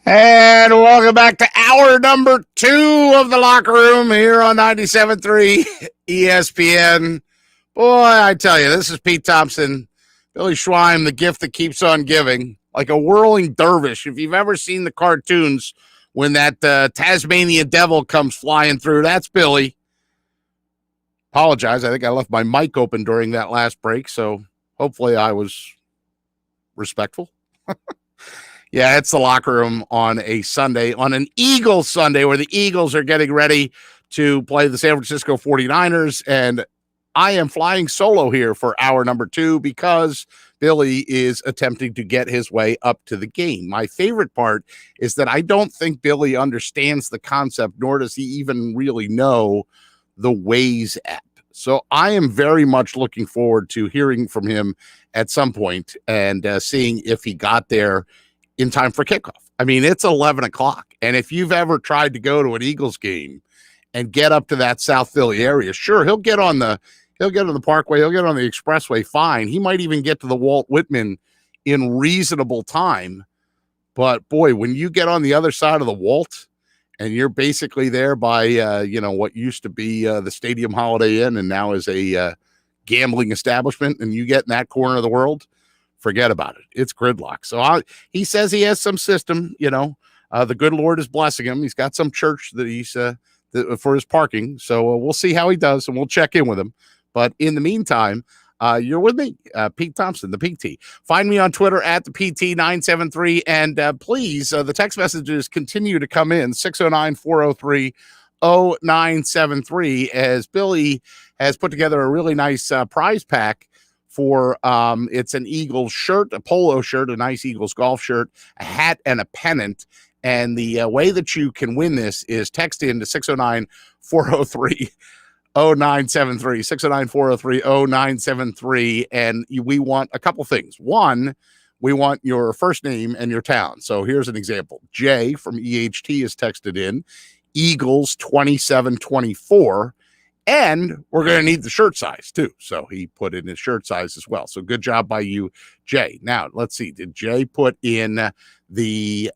And welcome back to hour number 2 of the locker room here on 97.3 ESPN. Boy, I tell you, this is Pete Thompson, Billy Schweim, the gift that keeps on giving, like a whirling dervish. If you've ever seen the cartoons when that Tasmanian devil comes flying through, that's Billy. Apologize, I think I left my mic open during that last break, so hopefully I was respectful. Yeah, it's the locker room on a Sunday, on an Eagles Sunday, where the Eagles are getting ready to play the San Francisco 49ers. And I am flying solo here for hour number 2 because Billy is attempting to get his way up to the game. My favorite part is that I don't think Billy understands the concept, nor does he even really know the Waze app. So I am very much looking forward to hearing from him at some point and seeing if he got there in time for kickoff. I mean, it's 11 o'clock. And if you've ever tried to go to an Eagles game and get up to that South Philly area, sure, he'll get on the Parkway, he'll get on the Expressway, fine. He might even get to the Walt Whitman in reasonable time. But boy, when you get on the other side of the Walt and you're basically there by, what used to be the Stadium Holiday Inn and now is a gambling establishment, and you get in that corner of the world, forget about it. It's gridlock. So he says he has some system, the good Lord is blessing him. He's got some church that he's for his parking. So we'll see how he does, and we'll check in with him. But in the meantime, you're with me, Pete Thompson, the PT. Find me on Twitter at the PT973. And please, the text messages continue to come in, 609-403-0973, as Billy has put together a really nice prize pack for it's an Eagles shirt, a polo shirt, a nice Eagles golf shirt, a hat, and a pennant. And the way that you can win this is text in to 609-403-0973, 609-403-0973. And we want a couple things. One, we want your first name and your town. So here's an example. Jay from EHT is texted in, Eagles 2724. And we're going to need the shirt size, too. So he put in his shirt size as well. So good job by you, Jay. Now, let's see. Did Jay put in the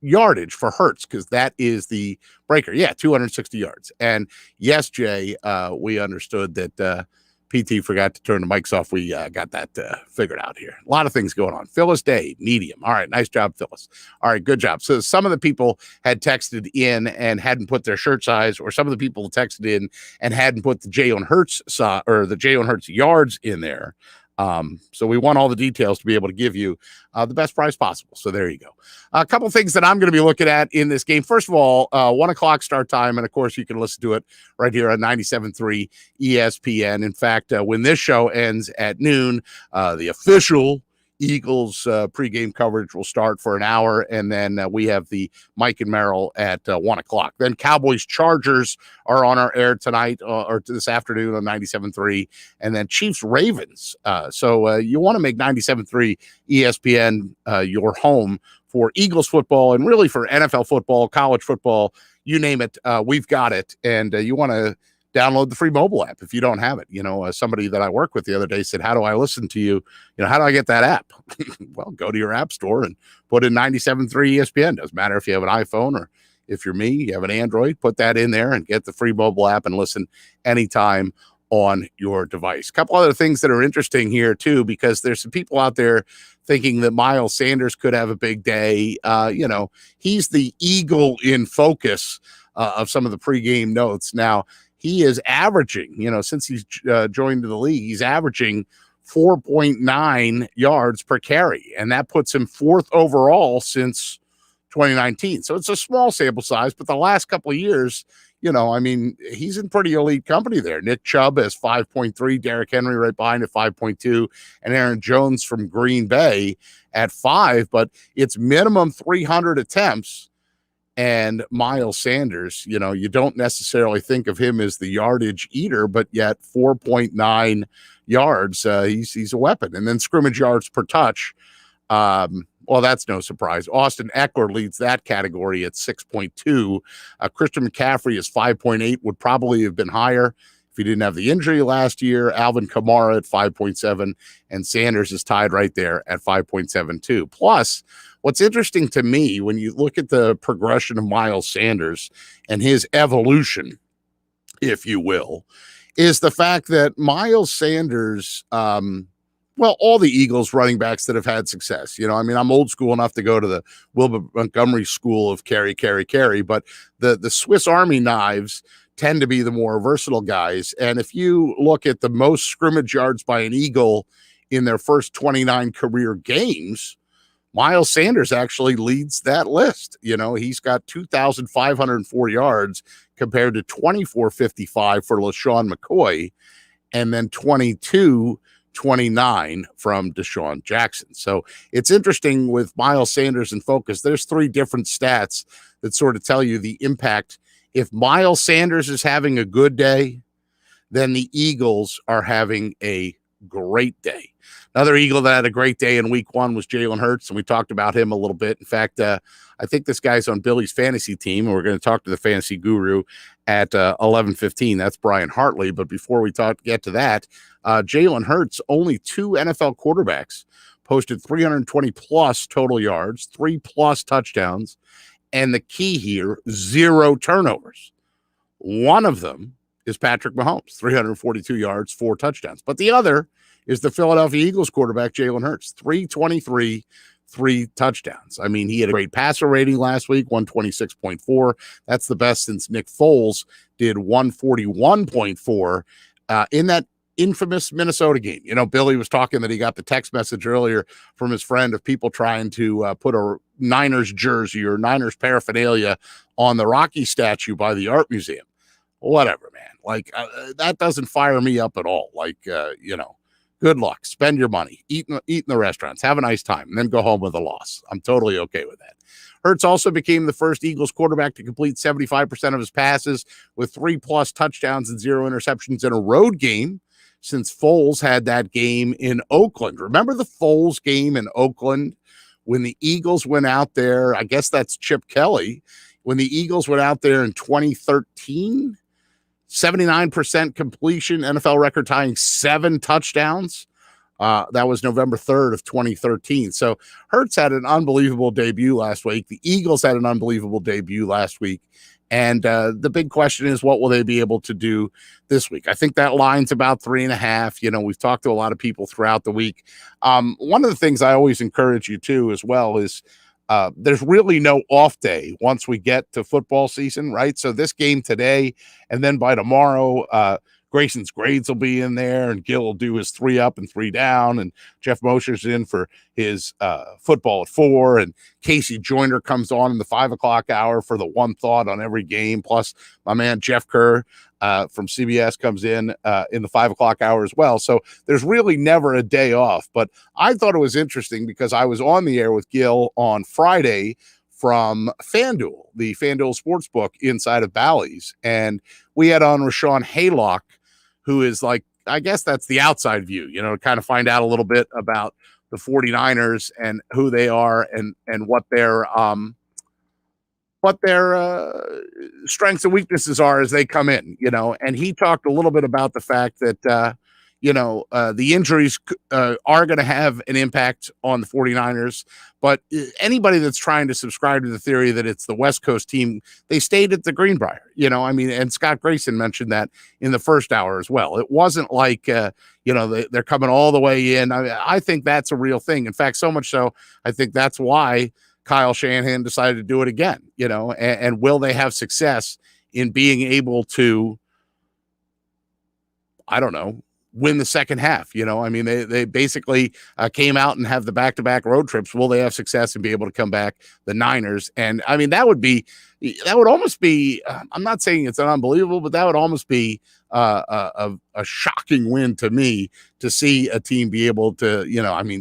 yardage for Hertz? Because that is the breaker. Yeah, 260 yards. And yes, Jay, we understood that PT forgot to turn the mics off. We got that figured out here. A lot of things going on. Phyllis Day, medium. All right, nice job, Phyllis. All right, good job. So some of the people had texted in and hadn't put their shirt size, or some of the people texted in and hadn't put the Jalen Hurts or the Jalen Hurts yards in there. So we want all the details to be able to give you the best price possible. So there you go. A couple things that I'm going to be looking at in this game. First of all, 1 o'clock start time. And of course you can listen to it right here on 97.3 ESPN. In fact, when this show ends at noon, the official Eagles pregame coverage will start for an hour, and then we have the Mike and Merrill at 1 o'clock. Then Cowboys Chargers are on our air tonight or this afternoon on 97.3, and then Chiefs Ravens. So you want to make 97.3 ESPN your home for Eagles football, and really for NFL football, college football, you name it, we've got it. And you want to download the free mobile app if you don't have it. Somebody that I work with the other day said, how do I listen to you? How do I get that app? Well, go to your app store and put in 97.3 ESPN. Doesn't matter if you have an iPhone or if you're me, you have an Android, put that in there and get the free mobile app and listen anytime on your device. A couple other things that are interesting here too, because there's some people out there thinking that Miles Sanders could have a big day. He's the eagle in focus of some of the pregame notes. Now, he is averaging, since he's joined the league, he's averaging 4.9 yards per carry, and that puts him 4th overall since 2019. So it's a small sample size, but the last couple of years, he's in pretty elite company there. Nick Chubb has 5.3, Derrick Henry right behind at 5.2, and Aaron Jones from Green Bay at 5, but it's minimum 300 attempts. And Miles Sanders, you don't necessarily think of him as the yardage eater, but yet 4.9 yards, he's a weapon. And then scrimmage yards per touch, well, that's no surprise. Austin Eckler leads that category at 6.2. Christian McCaffrey is 5.8, would probably have been higher If he didn't have the injury last year, Alvin Kamara at 5.7, and Sanders is tied right there at 5.72. Plus, what's interesting to me when you look at the progression of Miles Sanders and his evolution, if you will, is the fact that Miles Sanders, all the Eagles running backs that have had success, I'm old school enough to go to the Wilbur Montgomery school of carry, but the Swiss Army knives tend to be the more versatile guys. And if you look at the most scrimmage yards by an Eagle in their first 29 career games, Miles Sanders actually leads that list. He's got 2,504 yards compared to 2,455 for LaShawn McCoy, and then 22-29 from Deshaun Jackson. So it's interesting with Miles Sanders in focus. There's 3 different stats that sort of tell you the impact. If Miles Sanders is having a good day, then the Eagles are having a great day. Another Eagle that had a great day in week 1 was Jalen Hurts, and we talked about him a little bit. In fact, I think this guy's on Billy's fantasy team, and we're going to talk to the fantasy guru at 11:15. That's Brian Hartley. But before we get to that, Jalen Hurts, only 2 NFL quarterbacks posted 320-plus total yards, 3-plus touchdowns, and the key here, 0 turnovers. One of them is Patrick Mahomes, 342 yards, 4 touchdowns. But the other is the Philadelphia Eagles quarterback, Jalen Hurts, 323, 3 touchdowns. I mean, he had a great passer rating last week, 126.4. That's the best since Nick Foles did 141.4 in that infamous Minnesota game. Billy was talking that he got the text message earlier from his friend of people trying to put a Niners jersey or Niners paraphernalia on the Rocky statue by the art museum. Whatever, man. That doesn't fire me up at all. Good luck. Spend your money. Eat in the restaurants. Have a nice time. And then go home with a loss. I'm totally okay with that. Hurts also became the first Eagles quarterback to complete 75% of his passes with 3-plus touchdowns and 0 interceptions in a road game since Foles had that game in Oakland. Remember the Foles game in Oakland when the Eagles went out there? I guess that's Chip Kelly. When the Eagles went out there in 2013, 79% completion, NFL record tying 7 touchdowns. That was November 3rd of 2013. So Hurts had an unbelievable debut last week. The Eagles had an unbelievable debut last week. And the big question is, what will they be able to do this week? I think that line's about 3.5. We've talked to a lot of people throughout the week. One of the things I always encourage you to as well is there's really no off day once we get to football season, right? So this game today, and then by tomorrow, Grayson's grades will be in there, and Gil will do his 3 up and 3 down, and Jeff Mosher's in for his football at 4, and Casey Joyner comes on in the 5 o'clock hour for the one thought on every game. Plus my man Jeff Kerr from CBS comes in the 5 o'clock hour as well. So there's really never a day off. But I thought it was interesting because I was on the air with Gil on Friday from FanDuel, the FanDuel Sportsbook inside of Bally's, and we had on Rashawn Haylock, who is I guess that's the outside view, to kind of find out a little bit about the 49ers and who they are and what their strengths and weaknesses are as they come in, and he talked a little bit about the fact that, the injuries are going to have an impact on the 49ers, but anybody that's trying to subscribe to the theory that it's the West Coast team, they stayed at the Greenbrier, and Scott Grayson mentioned that in the first hour as well. It wasn't like, they're coming all the way in. I think that's a real thing. In fact, so much so, I think that's why Kyle Shanahan decided to do it again, and will they have success in being able to, I don't know, win the second half? They basically came out and have the back-to-back road trips. Will they have success and be able to come back, the Niners? And that would almost be, I'm not saying it's unbelievable, but that would almost be a shocking win to me to see a team be able to,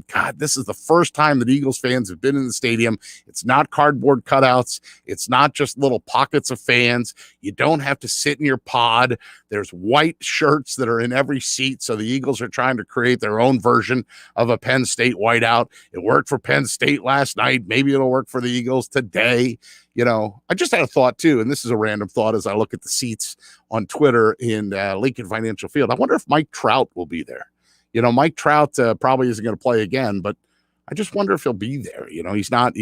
God, this is the first time that Eagles fans have been in the stadium. It's not cardboard cutouts. It's not just little pockets of fans. You don't have to sit in your pod. There's white shirts that are in every seat. So the Eagles are trying to create their own version of a Penn State whiteout. It worked for Penn State last night. Maybe it'll work for the Eagles today. I just had a thought too, and this is a random thought as I look at the seats on Twitter in Lincoln Financial Field. I wonder if Mike Trout will be there. Mike Trout probably isn't going to play again, but I just wonder if he'll be there. He's not.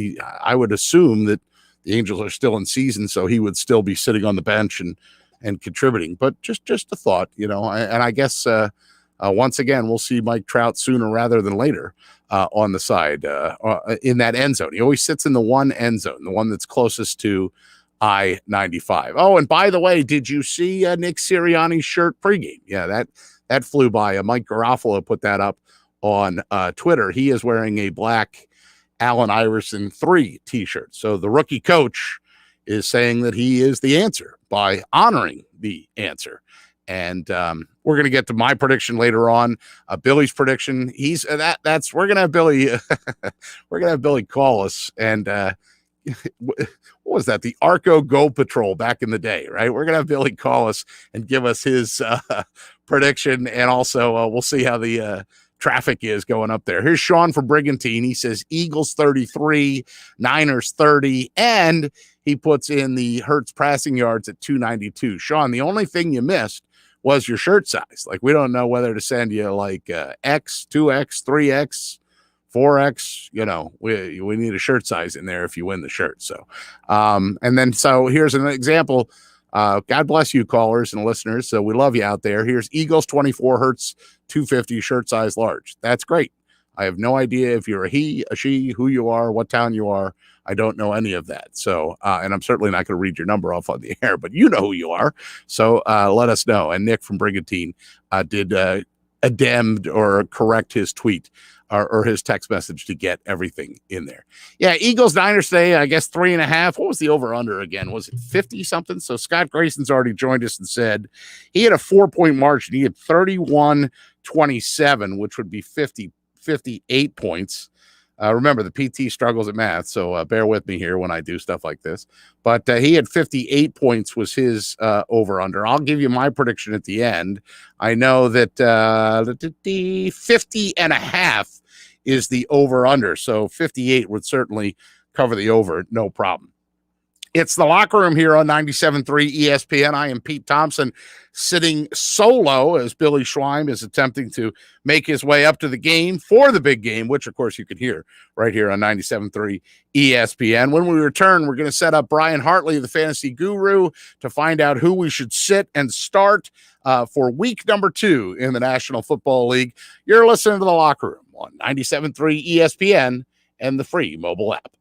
I would assume that the Angels are still in season, so he would still be sitting on the bench and contributing. But just a thought, and I guess once again we'll see Mike Trout sooner rather than later on the side in that end zone. He always sits in the one end zone, the one that's closest to I-95. Oh, and by the way, did you see Nick Sirianni's shirt pregame? Yeah, that flew by. Mike Garofalo put that up on Twitter. He is wearing a black Allen Iverson 3 t-shirt. So the rookie coach is saying that he is the answer by honoring the answer. And we're going to get to my prediction later on. Billy's prediction. He's we're going to have Billy. We're going to have Billy call us. And what was that? The Arco Go Patrol back in the day, right? We're going to have Billy call us and give us his prediction. And also we'll see how the traffic is going up there. Here's Sean from Brigantine. He says Eagles 33, Niners 30, and he puts in the Hurts passing yards at 292. Sean, the only thing you missed was your shirt size. Like, we don't know whether to send you like X, 2X, 3X, 4X. We need a shirt size in there if you win the shirt. So, so here's an example. God bless you, callers and listeners. So we love you out there. Here's Eagles 24, Hurts 250, shirt size large. That's great. I have no idea if you're a he, a she, who you are, what town you are. I don't know any of that. So, and I'm certainly not going to read your number off on the air, but you know who you are. So let us know. And Nick from Brigantine did addend or correct his tweet or his text message to get everything in there. Yeah, Eagles Niners today, I guess 3.5. What was the over under again? Was it 50 something? So Scott Grayson's already joined us and said he had a 4-point margin. He had 31-27, which would be 58 points. Remember, the PT struggles at math, so bear with me here when I do stuff like this. But he had 58 points was his over-under. I'll give you my prediction at the end. I know that 50.5 is the over-under, so 58 would certainly cover the over, no problem. It's the locker room here on 97.3 ESPN. I am Pete Thompson, sitting solo as Billy Schweim is attempting to make his way up to the game for the big game, which, of course, you can hear right here on 97.3 ESPN. When we return, we're going to set up Brian Hartley, the fantasy guru, to find out who we should sit and start for week number 2 in the National Football League. You're listening to the locker room on 97.3 ESPN and the free mobile app.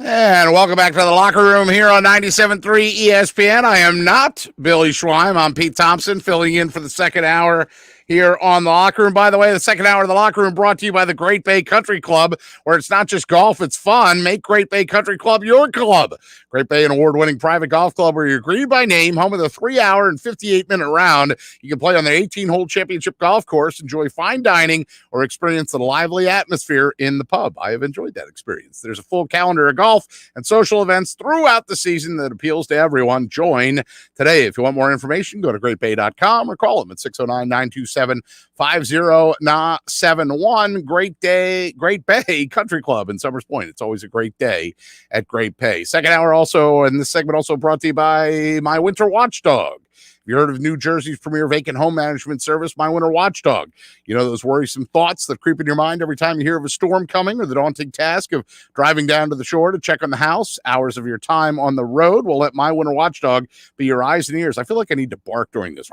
And welcome back to the locker room here on 97.3 ESPN. I am not Billy Schweim. I'm Pete Thompson, filling in for the second hour here on the locker room. By the way, the second hour of the locker room brought to you by the Great Bay Country Club, where it's not just golf, it's fun. Make Great Bay Country Club your club. Great Bay, an award-winning private golf club where you're greeted by name, home of the 3-hour and 58-minute round. You can play on the 18-hole championship golf course, enjoy fine dining, or experience the lively atmosphere in the pub. I have enjoyed that experience. There's a full calendar of golf and social events throughout the season that appeals to everyone. Join today. If you want more information, go to greatbay.com or call them at 609-927-5071. Great Bay Country Club in Summers Point. It's always a great day at Great Bay. Second hour also, and this segment also brought to you by My Winter Watchdog. Have you heard of New Jersey's premier vacant home management service, My Winter Watchdog? You know those worrisome thoughts that creep in your mind every time you hear of a storm coming, or the daunting task of driving down to the shore to check on the house? Hours of your time on the road will let My Winter Watchdog be your eyes and ears. I feel like I need to bark during this.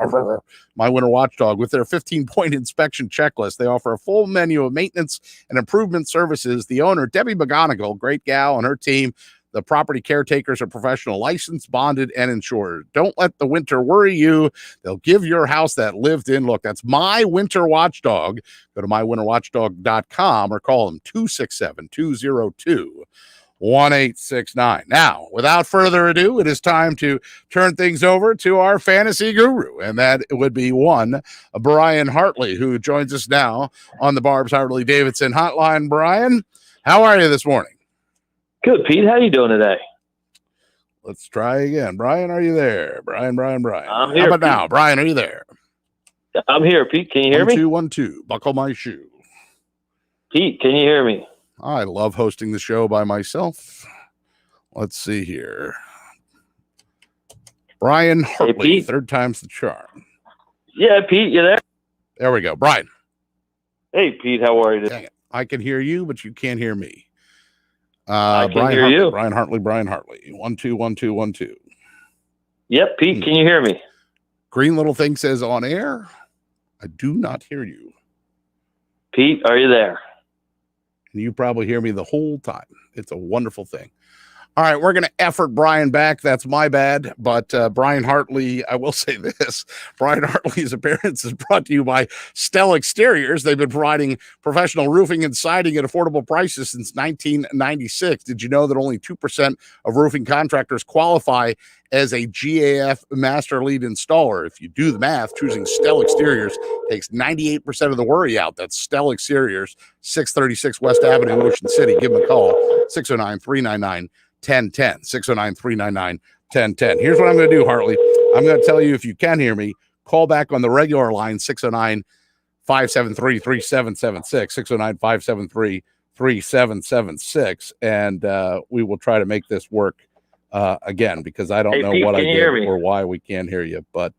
My Winter Watchdog, with their 15-point inspection checklist, they offer a full menu of maintenance and improvement services. The owner, Debbie McGonigal, great gal, and her team, the property caretakers, are professional, licensed, bonded, and insured. Don't let the winter worry you. They'll give your house that lived-in look. That's My Winter Watchdog. Go to mywinterwatchdog.com or call them 267-202-1869. Now, without further ado, it is time to turn things over to our fantasy guru, and that would be one Brian Hartley, who joins us now on the Barb's Hartley-Davidson hotline. Brian, how are you this morning? Good, Pete. How you doing today? Let's try again. Brian, are you there? Brian. I'm here. How about Pete. now? Brian, are you there? I'm here, Pete. Can you hear me? 1, 2, 1, 2. Buckle my shoe. Pete, can you hear me? I love hosting the show by myself. Let's see here. Brian Hartley, third time's the charm. Yeah, Pete, you there? There we go. Brian. Hey, Pete, how are you today? Dang it. I can hear you, but you can't hear me. I can Brian hear Hartley, you. Brian Hartley. 1, 2, 1, 2, 1, 2. Yep, Pete, can you hear me? Green little thing says on air. I do not hear you. Pete, are you there? And you probably hear me the whole time. It's a wonderful thing. All right, we're going to effort Brian back. That's my bad. But Brian Hartley, I will say this. Brian Hartley's appearance is brought to you by Stell Exteriors. They've been providing professional roofing and siding at affordable prices since 1996. Did you know that only 2% of roofing contractors qualify as a GAF Master Lead Installer? If you do the math, choosing Stell Exteriors takes 98% of the worry out. That's Stell Exteriors, 636 West Avenue, Ocean City. Give them a call, 609-399-1010, 609-399-1010. Here's what I'm going to do, Hartley. I'm going to tell you, if you can hear me, call back on the regular line, 609-573-3776, 609-573-3776, and we will try to make this work again, because I don't know Pete, what I did me? or why we can't hear you, but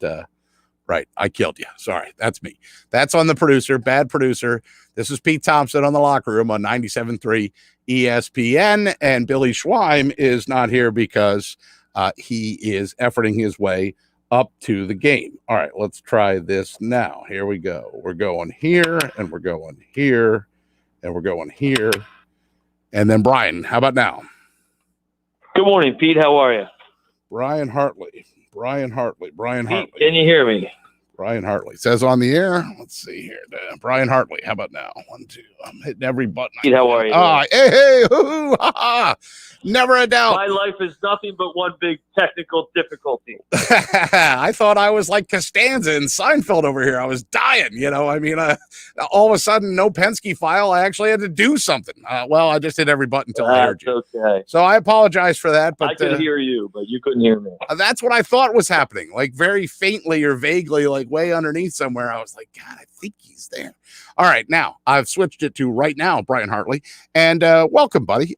right, I killed you. Sorry, that's me. That's on the producer, bad producer. This is Pete Thompson on the locker room on 97.3 ESPN, and Billy Schweim is not here because he is efforting his way up to the game. All right, let's try this now. Here we go. We're going here, and we're going here, and we're going here. And then Brian, how about now? Good morning, Pete. How are you? Brian Hartley. Pete, can you hear me? Brian Hartley says on the air. Let's see here. Brian Hartley. How about now? 1, 2. I'm hitting every button. Pete, how are you? Hey, hoo, ha, ha. Never a doubt. My life is nothing but one big technical difficulty. I thought I was like Costanza and Seinfeld over here. I was dying, I mean, all of a sudden, no Penske file. I actually had to do something. Well, I just hit every button until I heard you. Okay. So I apologize for that. But I could hear you, but you couldn't hear me. That's what I thought was happening, like very faintly or vaguely, like way underneath somewhere. I was like, God, I think he's there. All right, now I've switched it to right now, Brian Hartley, and welcome, buddy.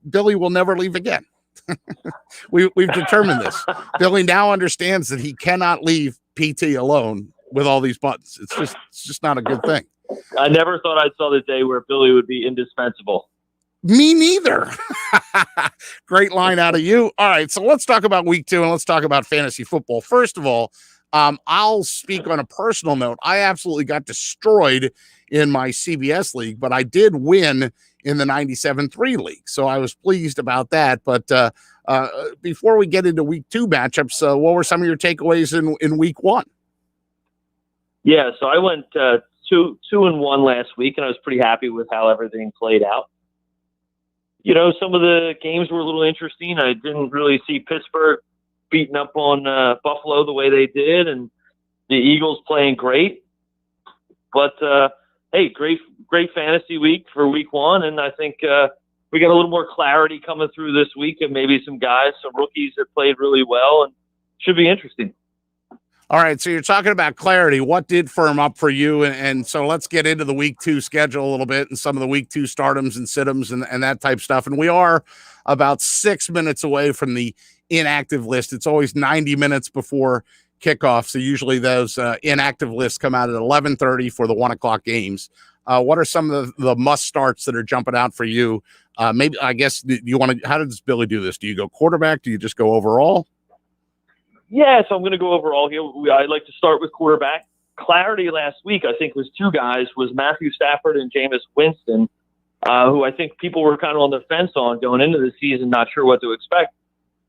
Billy will never leave again. We've determined this. Billy now understands that he cannot leave PT alone with all these buttons. It's just not a good thing. I never thought I'd saw the day where Billy would be indispensable. Me neither. Great line out of you. All right, so let's talk about week 2 and let's talk about fantasy football. First of all, I'll speak on a personal note. I absolutely got destroyed in my CBS league, but I did win in the 97-3 league. So I was pleased about that. But before we get into week 2 matchups, what were some of your takeaways in week 1? Yeah, so I went 2-1 last week, and I was pretty happy with how everything played out. You know, some of the games were a little interesting. I didn't really see Pittsburgh beating up on Buffalo the way they did, and the Eagles playing great. But, hey, great fantasy week for week 1, and I think we got a little more clarity coming through this week, and maybe some rookies that played really well, and should be interesting. All right, so you're talking about clarity. What did firm up for you? And so let's get into the week 2 schedule a little bit and some of the week 2 startums and sit-ems and that type stuff. And we are about 6 minutes away from the inactive list. It's always 90 minutes before kickoff. So usually those inactive lists come out at 11:30 for the 1 o'clock games. What are some of the must starts that are jumping out for you? Maybe, I guess, how does Billy do this? Do you go quarterback? Do you just go overall? Yeah, so I'm going to go overall here. I'd like to start with quarterback. Clarity last week, I think, was 2 guys, was Matthew Stafford and Jameis Winston, who I think people were kind of on the fence on going into the season, not sure what to expect.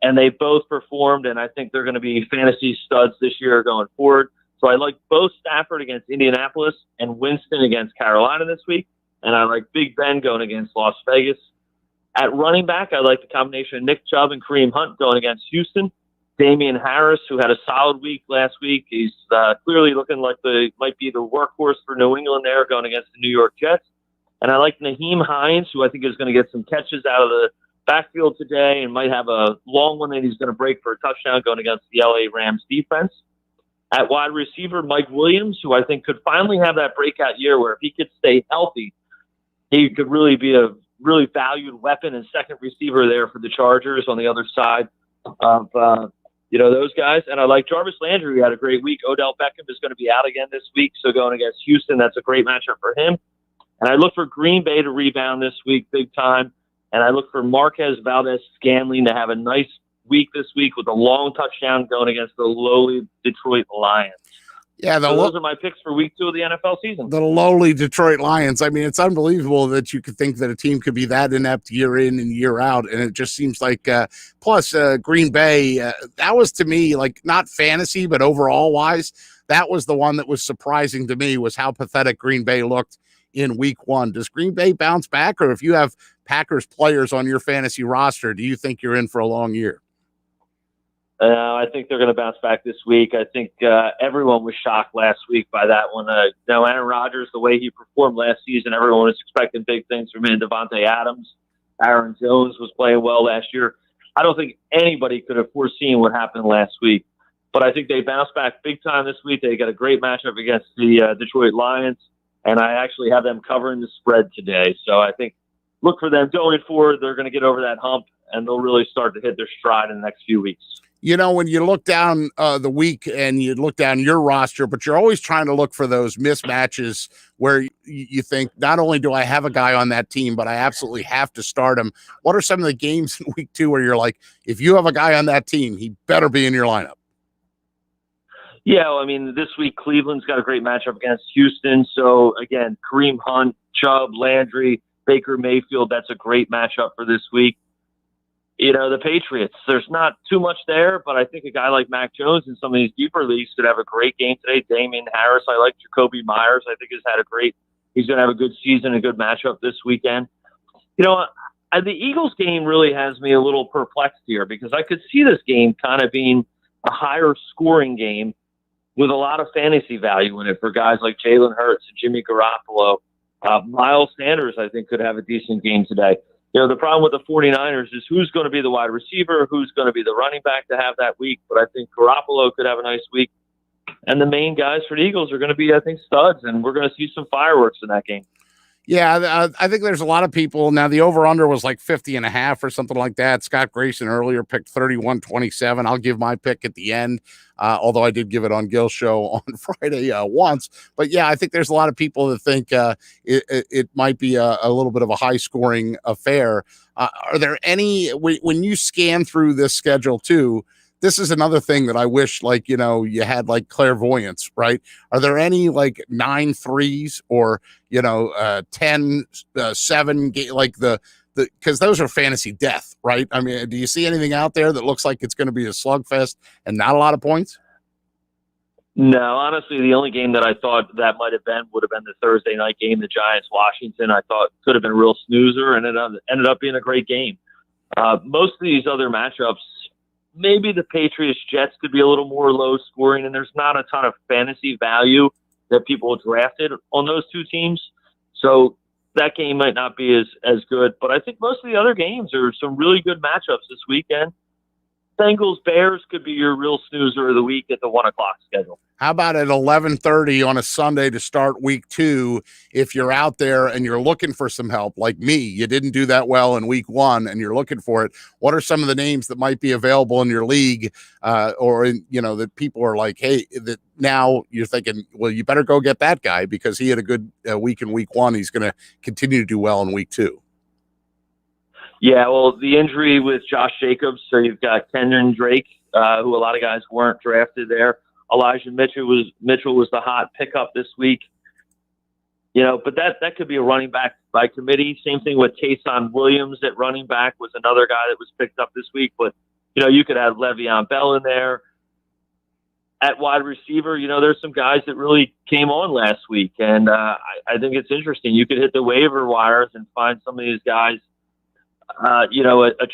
And they both performed, and I think they're going to be fantasy studs this year going forward. So I like both Stafford against Indianapolis and Winston against Carolina this week. And I like Big Ben going against Las Vegas. At running back, I like the combination of Nick Chubb and Kareem Hunt going against Houston. Damian Harris, who had a solid week last week. He's clearly looking like might be the workhorse for New England there going against the New York Jets. And I like Naheem Hines, who I think is going to get some catches out of the backfield today and might have a long one that he's going to break for a touchdown going against the LA Rams defense. At wide receiver, Mike Williams, who I think could finally have that breakout year where if he could stay healthy, he could really be a really valued weapon and second receiver there for the Chargers on the other side of those guys. And I like Jarvis Landry, who had a great week. Odell Beckham is going to be out again this week, so going against Houston, that's a great matchup for him. And I look for Green Bay to rebound this week big time. And I look for Marquez Valdez-Scantling to have a nice week this week with a long touchdown going against the lowly Detroit Lions. Yeah, those are my picks for week 2 of the NFL season. The lowly Detroit Lions. I mean, it's unbelievable that you could think that a team could be that inept year in and year out. And it just seems like, plus Green Bay, that was to me, like not fantasy, but overall wise, that was the one that was surprising to me was how pathetic Green Bay looked in week 1. Does Green Bay bounce back? Or if you have Packers players on your fantasy roster, do you think you're in for a long year? I think they're going to bounce back this week. I think everyone was shocked last week by that one. Aaron Rodgers, the way he performed last season, everyone was expecting big things from him. Devontae Adams, Aaron Jones was playing well last year. I don't think anybody could have foreseen what happened last week. But I think they bounced back big time this week. They got a great matchup against the Detroit Lions, and I actually have them covering the spread today. So I think look for them going forward. They're going to get over that hump, and they'll really start to hit their stride in the next few weeks. You know, when you look down the week and you look down your roster, but you're always trying to look for those mismatches where you think, not only do I have a guy on that team, but I absolutely have to start him. What are some of the games in week 2 where you're like, if you have a guy on that team, he better be in your lineup? Yeah, well, I mean, this week Cleveland's got a great matchup against Houston. So, again, Kareem Hunt, Chubb, Landry, Baker Mayfield, that's a great matchup for this week. You know, the Patriots, there's not too much there, but I think a guy like Mac Jones in some of these deeper leagues could have a great game today. Damian Harris, I like Jacoby Myers. I think he's going to have a good season, a good matchup this weekend. You know, the Eagles game really has me a little perplexed here because I could see this game kind of being a higher scoring game with a lot of fantasy value in it for guys like Jalen Hurts and Jimmy Garoppolo. Miles Sanders, I think, could have a decent game today. You know, the problem with the 49ers is who's going to be the wide receiver, who's going to be the running back to have that week. But I think Garoppolo could have a nice week. And the main guys for the Eagles are going to be, I think, studs. And we're going to see some fireworks in that game. Yeah, I think there's a lot of people. Now, the over-under was like 50.5 or something like that. Scott Grayson earlier picked 31-27. I'll give my pick at the end, although I did give it on Gil's show on Friday once. But, yeah, I think there's a lot of people that think it might be a little bit of a high-scoring affair. Are there any – when you scan through this schedule, too, this is another thing that I wish, like, you had like clairvoyance, right? Are there any like 9 3s or 10 7 like the because those are fantasy death, right? I mean, do you see anything out there that looks like it's going to be a slugfest and not a lot of points? No, honestly, the only game that I thought that might have been would have been the Thursday night game, the Giants-Washington. I thought could have been a real snoozer, and it ended up being a great game. Most of these other matchups, maybe the Patriots-Jets could be a little more low scoring, and there's not a ton of fantasy value that people drafted on those two teams. So that game might not be as good. But I think most of the other games are some really good matchups this weekend. Bengals-Bears could be your real snoozer of the week at the 1 o'clock schedule. How about at 11:30 on a Sunday to start week 2? If you're out there and you're looking for some help, like me, you didn't do that well in week 1 and you're looking for it. What are some of the names that might be available in your league, that people are like, hey, that now you're thinking, well, you better go get that guy because he had a good week in week 1. He's going to continue to do well in week 2. Yeah, well, the injury with Josh Jacobs, so you've got Kenyon Drake, who a lot of guys weren't drafted there. Elijah Mitchell was the hot pickup this week. But that could be a running back by committee. Same thing with Taysom Williams at running back was another guy that was picked up this week. But, you could have Le'Veon Bell in there. At wide receiver, there's some guys that really came on last week. And I think it's interesting. You could hit the waiver wires and find some of these guys. A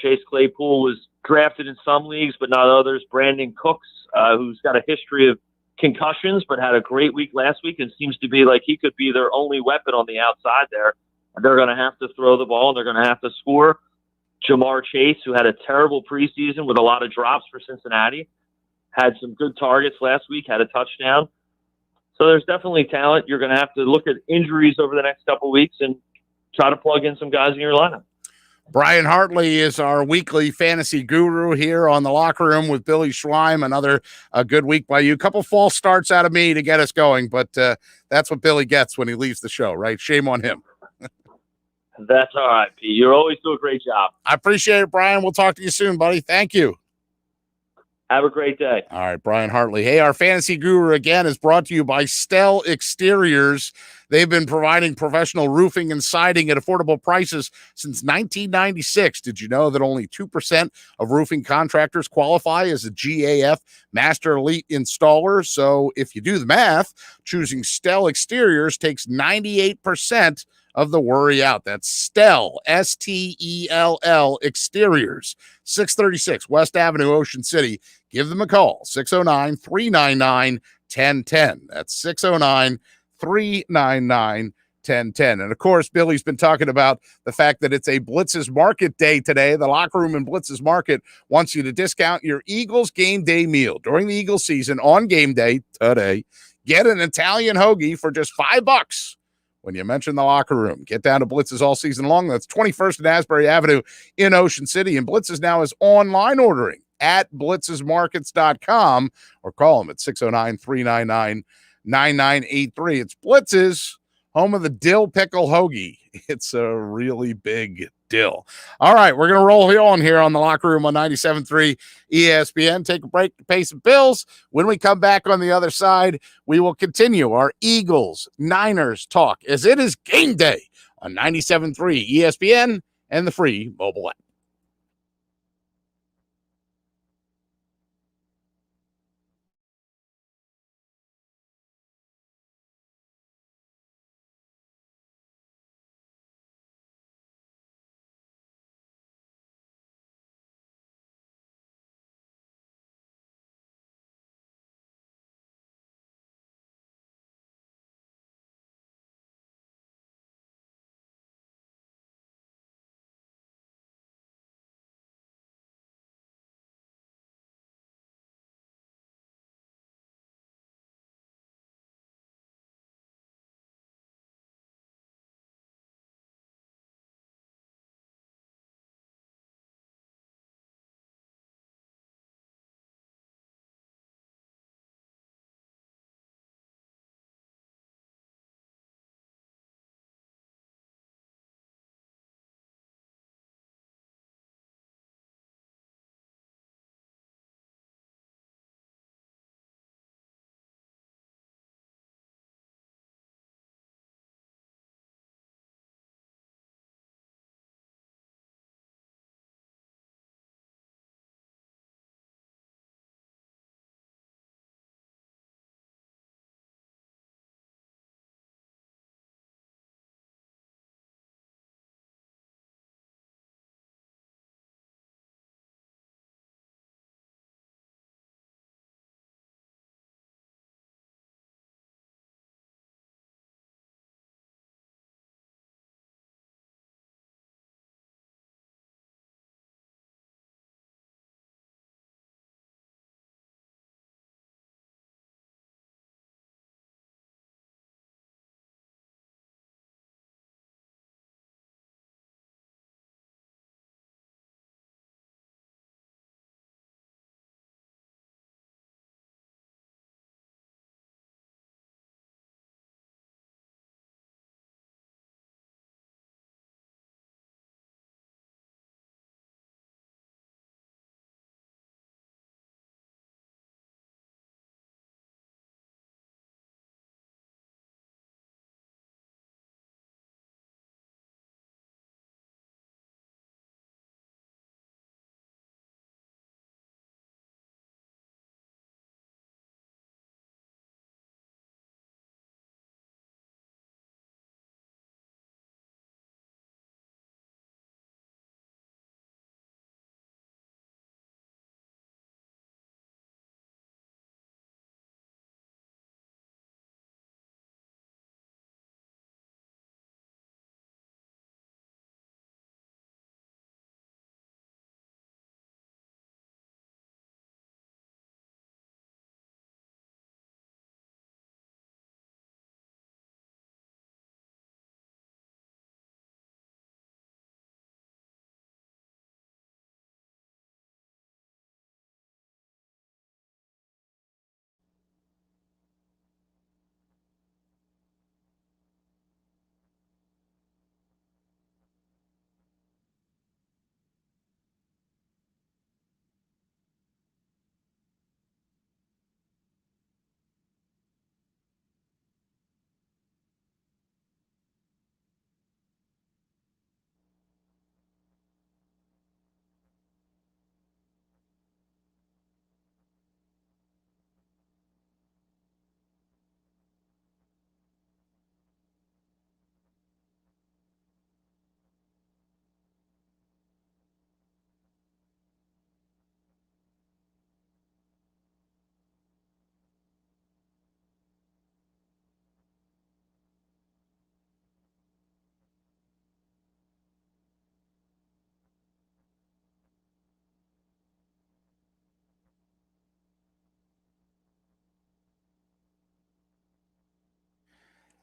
Chase Claypool was drafted in some leagues, but not others. Brandon Cooks, who's got a history of concussions, but had a great week last week and seems to be like he could be their only weapon on the outside there. They're going to have to throw the ball and they're going to have to score. Jamar Chase, who had a terrible preseason with a lot of drops for Cincinnati, had some good targets last week, had a touchdown. So there's definitely talent. You're going to have to look at injuries over the next couple of weeks and try to plug in some guys in your lineup. Brian Hartley is our weekly fantasy guru here on the Locker Room with Billy Schweim. Another good week by you. A couple false starts out of me to get us going, but that's what Billy gets when he leaves the show, right? Shame on him. That's all right, Pete. You always do a great job. I appreciate it, Brian. We'll talk to you soon, buddy. Thank you. Have a great day. All right, Brian Hartley. Hey, our fantasy guru again is brought to you by Stell Exteriors. They've been providing professional roofing and siding at affordable prices since 1996. Did you know that only 2% of roofing contractors qualify as a GAF Master Elite installer? So if you do the math, choosing Stell Exteriors takes 98% of the worry out. That's Stell, Stell Exteriors, 636 West Avenue, Ocean City. Give them a call, 609-399-1010. That's 609-399-1010. And of course, Billy's been talking about the fact that it's a Blitz's Market Day today. The Locker Room in Blitz's Market wants you to discount your Eagles game day meal during the Eagles season on game day today. Get an Italian hoagie for just $5 when you mention the Locker Room. Get down to Blitz's all season long. That's 21st and Asbury Avenue in Ocean City. And Blitz's now is online ordering at blitzesmarkets.com or call them at 609-399-9983. It's Blitz's, home of the dill pickle hoagie. It's a really big deal. All right, we're going to roll on here on the Locker Room on 97.3 ESPN. Take a break to pay some bills. When we come back on the other side, we will continue our Eagles-Niners talk as it is game day on 97.3 ESPN and the free mobile app.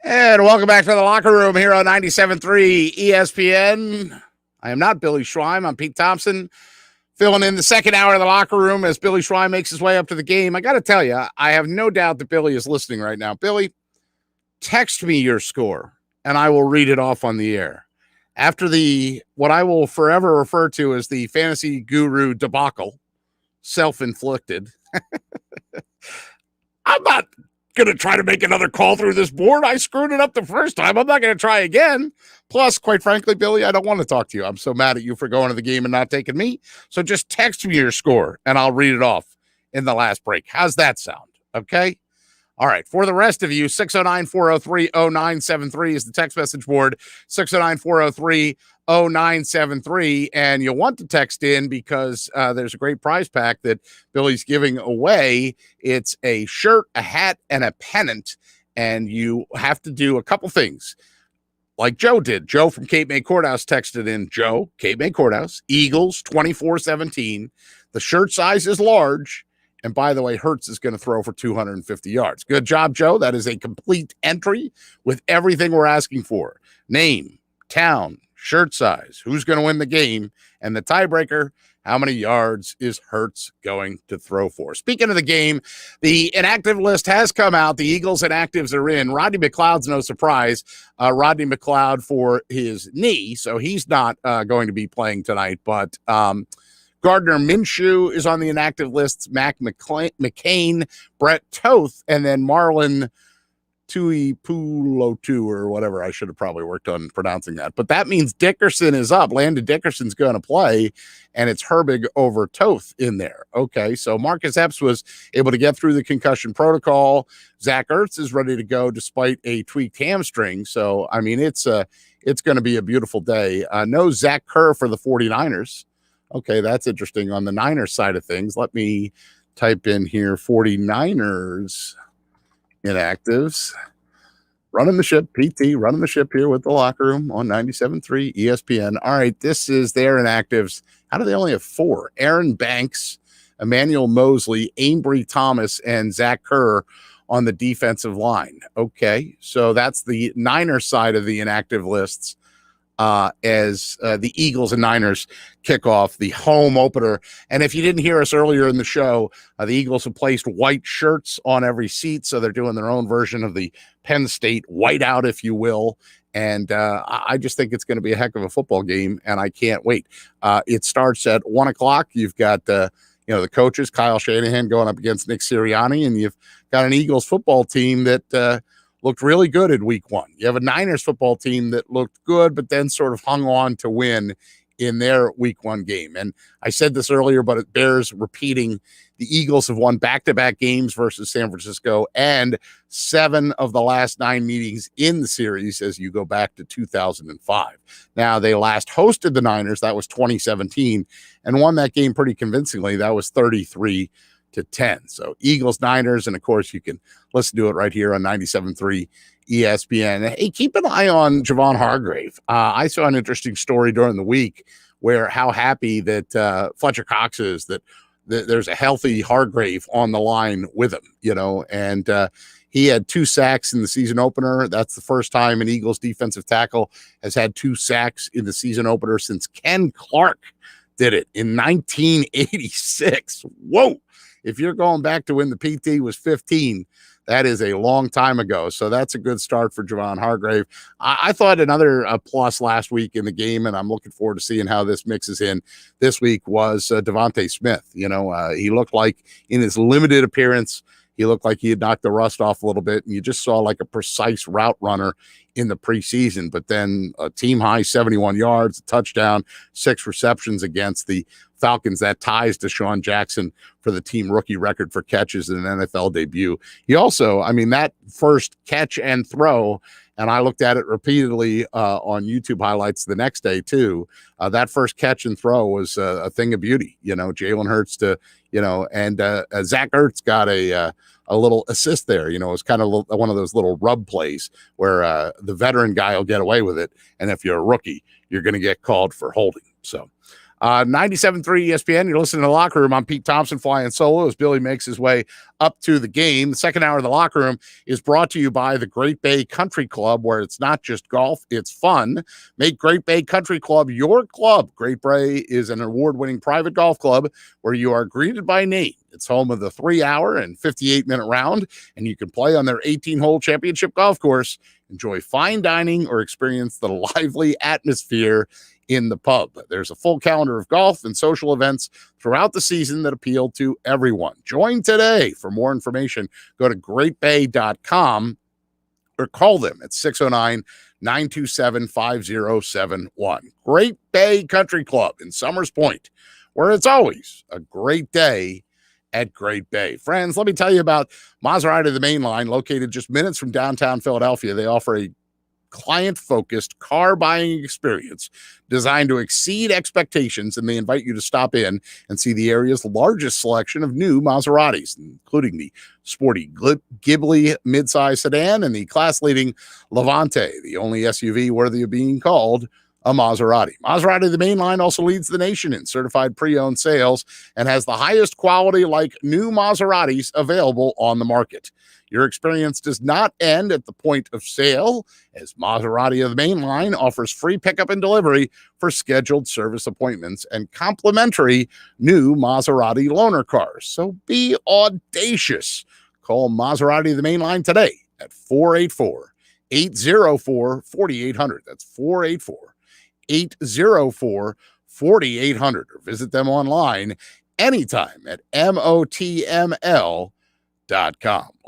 And welcome back to the locker room here on 97.3 ESPN. I am not Billy Schweim. I'm Pete Thompson, filling in the second hour of the locker room as Billy Schweim makes his way up to the game. I got to tell you, I have no doubt that Billy is listening right now. Billy, text me your score, and I will read it off on the air. After what I will forever refer to as the fantasy guru debacle, self-inflicted, I'm not going to try to make another call through this board. I screwed it up the first time. I'm not going to try again. Plus, quite frankly, Billy, I don't want to talk to you. I'm so mad at you for going to the game and not taking me. So just text me your score, and I'll read it off in the last break. How's that sound? Okay? All right. For the rest of you, 609-403-0973 is the text message board, 609-403-0973. And you'll want to text in because there's a great prize pack that Billy's giving away. It's a shirt, a hat, and a pennant. And you have to do a couple things like Joe did. Joe from Cape May Courthouse texted in. Joe, Cape May Courthouse, Eagles 24-17. The shirt size is large. And by the way, Hurts is going to throw for 250 yards. Good job, Joe. That is a complete entry with everything we're asking for. Name, town, shirt size, who's going to win the game, and the tiebreaker, how many yards is Hurts going to throw for? Speaking of the game, the inactive list has come out. The Eagles inactives are in. Rodney McLeod's no surprise. Rodney McLeod for his knee, so he's not going to be playing tonight, but Gardner Minshew is on the inactive lists, Mac McCain, Brett Toth, and then Marlon Tuipulotu or whatever. I should have probably worked on pronouncing that. But that means Dickerson is up. Landon Dickerson's going to play, and it's Herbig over Toth in there. Okay, so Marcus Epps was able to get through the concussion protocol. Zach Ertz is ready to go despite a tweaked hamstring. So, I mean, it's going to be a beautiful day. No Zach Kerr for the 49ers. Okay, that's interesting. On the Niners side of things, let me type in here 49ers inactives. Running the ship, PT, running the ship here with the locker room on 97.3 ESPN. All right, this is their inactives. How do they only have 4? Aaron Banks, Emmanuel Mosley, Ainbrey Thomas, and Zach Kerr on the defensive line. Okay, so that's the Niners side of the inactive lists. As the Eagles and Niners kick off the home opener. And if you didn't hear us earlier in the show, the Eagles have placed white shirts on every seat, so they're doing their own version of the Penn State whiteout, if you will. And I just think it's going to be a heck of a football game, and I can't wait. It starts at 1 o'clock. You've got the coaches, Kyle Shanahan going up against Nick Sirianni, and you've got an Eagles football team that looked really good in week 1. You have a Niners football team that looked good, but then sort of hung on to win in their week 1 game. And I said this earlier, but it bears repeating. The Eagles have won back-to-back games versus San Francisco and 7 of the last 9 meetings in the series as you go back to 2005. Now, they last hosted the Niners. That was 2017 and won that game pretty convincingly. That was 33-10. So Eagles, Niners, and of course you can listen to it right here on 97.3 ESPN. Hey, keep an eye on Javon Hargrave. I saw an interesting story during the week where how happy that Fletcher Cox is that there's a healthy Hargrave on the line with him, and he had 2 sacks in the season opener. That's the first time an Eagles defensive tackle has had 2 sacks in the season opener since Ken Clark did it in 1986. Whoa. If you're going back to when the PT was 15, that is a long time ago. So that's a good start for Javon Hargrave. I thought another plus last week in the game, and I'm looking forward to seeing how this mixes in this week, was Devontae Smith. He looked like in his limited appearance, he looked like he had knocked the rust off a little bit, and you just saw like a precise route runner in the preseason. But then a team high 71 yards, a touchdown, 6 receptions against the Falcons. That ties Deshaun Jackson for the team rookie record for catches in an NFL debut. He also, that first catch and throw, and I looked at it repeatedly on YouTube highlights the next day too. That first catch and throw was a thing of beauty. Jalen Hurts and Zach Ertz got a little assist there. It's kind of one of those little rub plays where the veteran guy will get away with it, and if you're a rookie, you're going to get called for holding. So 97.3 ESPN, you're listening to The Locker Room. I'm Pete Thompson flying solo as Billy makes his way up to the game. The second hour of The Locker Room is brought to you by the Great Bay Country Club, where it's not just golf, it's fun. Make Great Bay Country Club your club. Great Bay is an award-winning private golf club where you are greeted by name. It's home of the 3-hour and 58-minute round, and you can play on their 18-hole championship golf course, enjoy fine dining, or experience the lively atmosphere in the pub. There's a full calendar of golf and social events throughout the season that appeal to everyone. Join today. For more information, go to greatbay.com or call them at 609-927-5071. Great Bay Country Club in Summers Point, where it's always a great day at Great Bay. Friends, let me tell you about Maserati, the main line, located just minutes from downtown Philadelphia. They offer a client-focused car buying experience designed to exceed expectations, and they invite you to stop in and see the area's largest selection of new Maseratis, including the sporty Ghibli midsize sedan and the class-leading Levante, the only SUV worthy of being called a Maserati. Maserati, the main line, also leads the nation in certified pre-owned sales and has the highest quality like new Maseratis available on the market. Your experience does not end at the point of sale, as Maserati of the main line offers free pickup and delivery for scheduled service appointments and complimentary new Maserati loaner cars. So be audacious. Call Maserati of the main line today at 484-804-4800. That's 484-804-4800, or visit them online anytime at motml.com.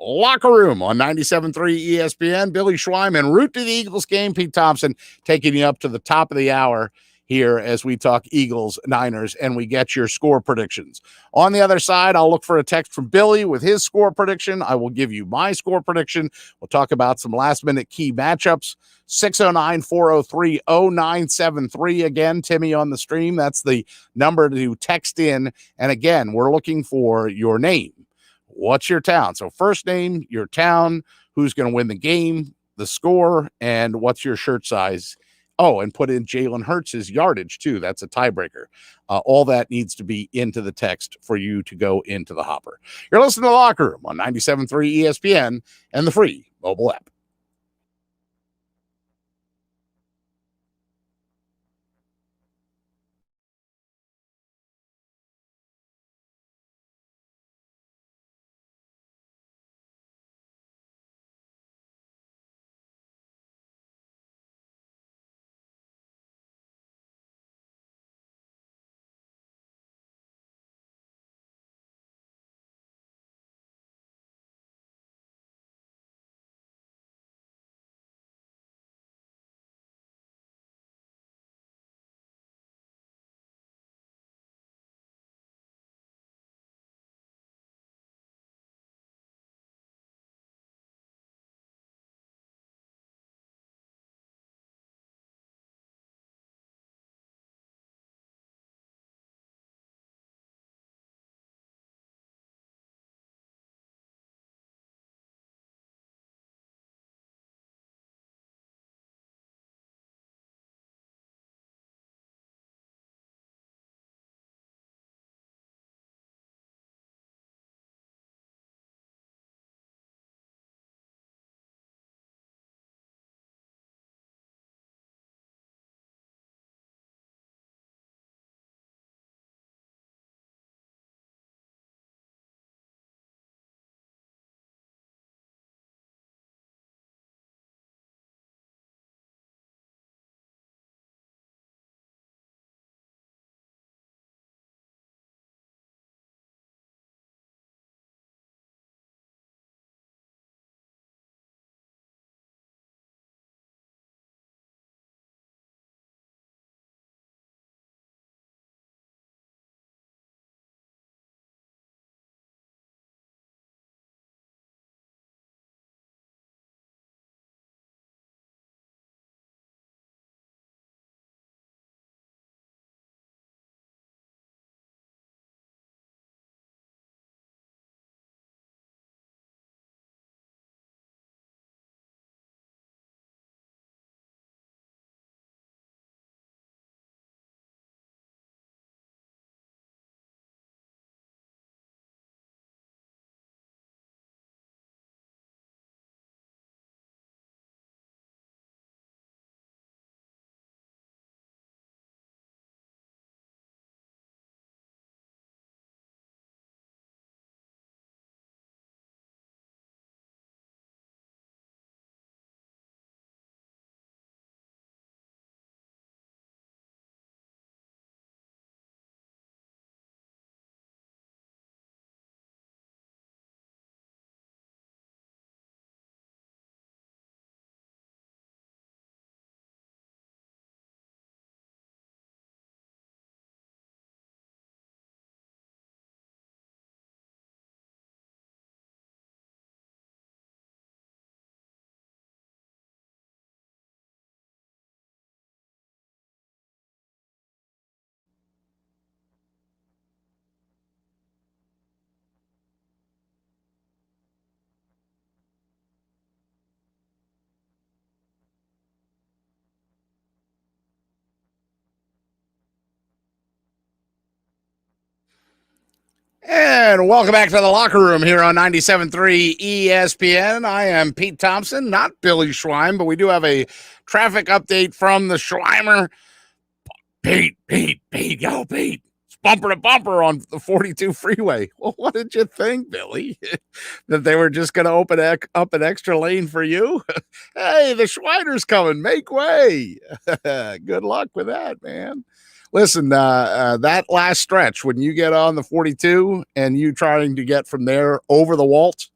Locker Room on 97.3 ESPN. Billy Schweim en route to the Eagles game. Pete Thompson taking you up to the top of the hour here as we talk Eagles, Niners, and we get your score predictions. On the other side, I'll look for a text from Billy with his score prediction. I will give you my score prediction. We'll talk about some last-minute key matchups. 609-403-0973. Again, Timmy on the stream. That's the number to text in. And again, we're looking for your name. What's your town? So first name, your town, who's going to win the game, the score, and what's your shirt size. Oh, and put in Jalen Hurts' yardage, too. That's a tiebreaker. All that needs to be into the text for you to go into the hopper. You're listening to The Locker Room on 97.3 ESPN and the free mobile app. And welcome back to the locker room here on 97.3 ESPN. I am Pete Thompson, not Billy Schweim, but we do have a traffic update from the Schweimer. Pete, yo, Pete. It's bumper to bumper on the 42 freeway. Well, what did you think, Billy? That they were just going to open up an extra lane for you? Hey, the Schweiner's coming. Make way. Good luck with that, man. Listen, that last stretch, when you get on the 42 and you trying to get from there over the Walt,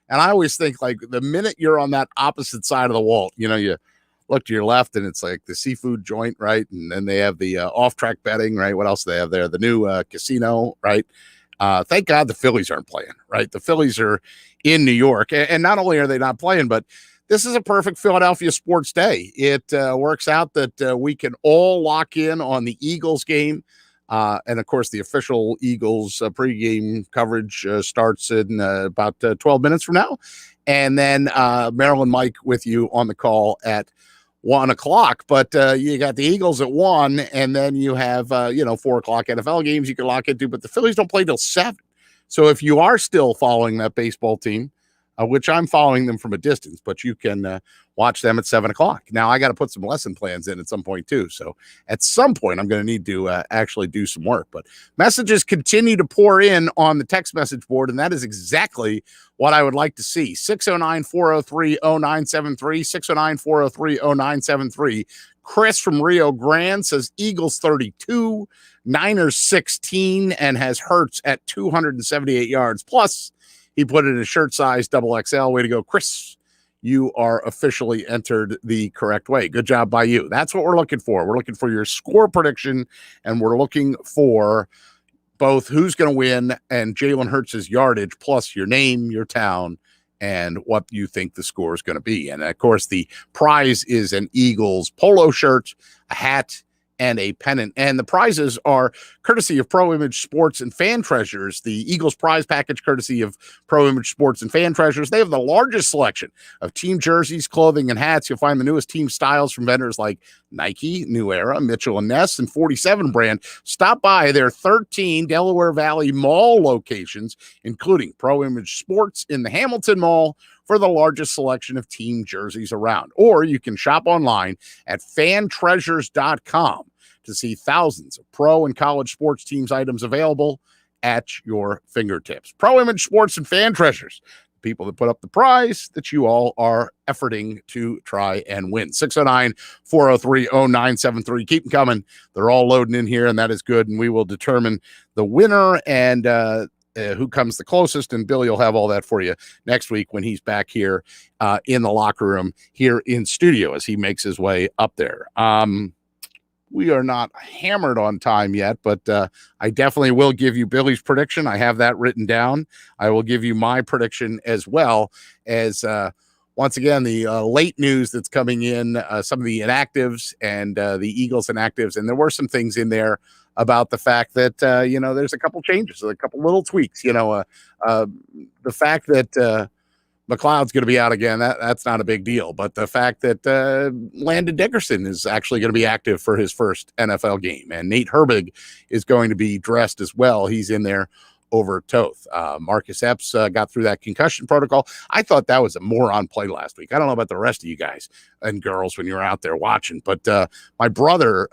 and I always think, like, the minute you're on that opposite side of the Walt, you know, you look to your left and it's like the seafood joint, right? And then they have the off-track betting, right? What else do they have there? The new casino, right? Thank God the Phillies aren't playing, right? The Phillies are in New York. And not only are they not playing, but this is a perfect Philadelphia sports day. It works out that we can all lock in on the Eagles game. And, of course, the official Eagles pregame coverage starts in about 12 minutes from now. And then Marilyn Mike with you on the call at 1 o'clock. But you got the Eagles at 1, and then you have, 4 o'clock NFL games you can lock into. But the Phillies don't play till 7. So if you are still following that baseball team, which I'm following them from a distance, but you can watch them at 7 o'clock. Now, I got to put some lesson plans in at some point, too. So at some point, I'm going to need to actually do some work. But messages continue to pour in on the text message board, and that is exactly what I would like to see. 609-403-0973, 609-403-0973. Chris from Rio Grande says Eagles 32, Niners 16, and has Hurts at 278 yards. Plus, he put it in a shirt size XXL. Way to go, Chris. You are officially entered the correct way. Good job by you. That's what we're looking for. We're looking for your score prediction, and we're looking for both who's going to win and Jalen Hurts' yardage, plus your name, your town, and what you think the score is going to be. And, of course, the prize is an Eagles polo shirt, a hat, and a pennant. And the prizes are courtesy of Pro Image Sports and Fan Treasures. The Eagles prize package, courtesy of Pro Image Sports and Fan Treasures. They have the largest selection of team jerseys, clothing, and hats. You'll find the newest team styles from vendors like Nike, New Era, Mitchell & Ness, and 47 brand. Stop by their 13 Delaware Valley Mall locations, including Pro Image Sports in the Hamilton Mall, for the largest selection of team jerseys around. Or you can shop online at fantreasures.com to see thousands of pro and college sports teams items available at your fingertips. Pro Image Sports and Fan Treasures, the people that put up the prize that you all are efforting to try and win. 609-403-0973. Keep them coming. They're all loading in here, and that is good, and we will determine the winner and who comes the closest, and Billy will have all that for you next week when he's back here in the locker room here in studio as he makes his way up there. We are not hammered on time yet, but I definitely will give you Billy's prediction. I have that written down. I will give you my prediction as well as once again, the late news that's coming in, some of the inactives and the Eagles inactives. And there were some things in there about the fact that, there's a couple changes, a couple little tweaks, the fact that McLeod's going to be out again, that's not a big deal. But the fact that Landon Dickerson is actually going to be active for his first NFL game, and Nate Herbig is going to be dressed as well. He's in there over Toth. Marcus Epps got through that concussion protocol. I thought that was a moron play last week. I don't know about the rest of you guys and girls when you were out there watching, but my brother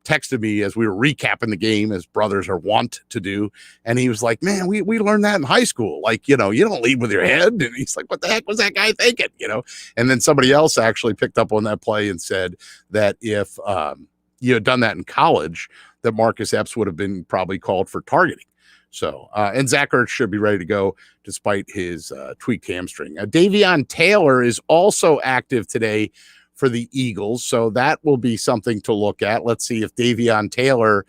texted me as we were recapping the game, as brothers are wont to do, and he was like, man, we learned that in high school. Like, you don't lead with your head. And he's like, what the heck was that guy thinking? And then somebody else actually picked up on that play and said that if you had done that in college, that Marcus Epps would have been probably called for targeting. So, and Zach Ertz should be ready to go despite his tweaked hamstring. Davion Taylor is also active today for the Eagles, so that will be something to look at. Let's see if Davion Taylor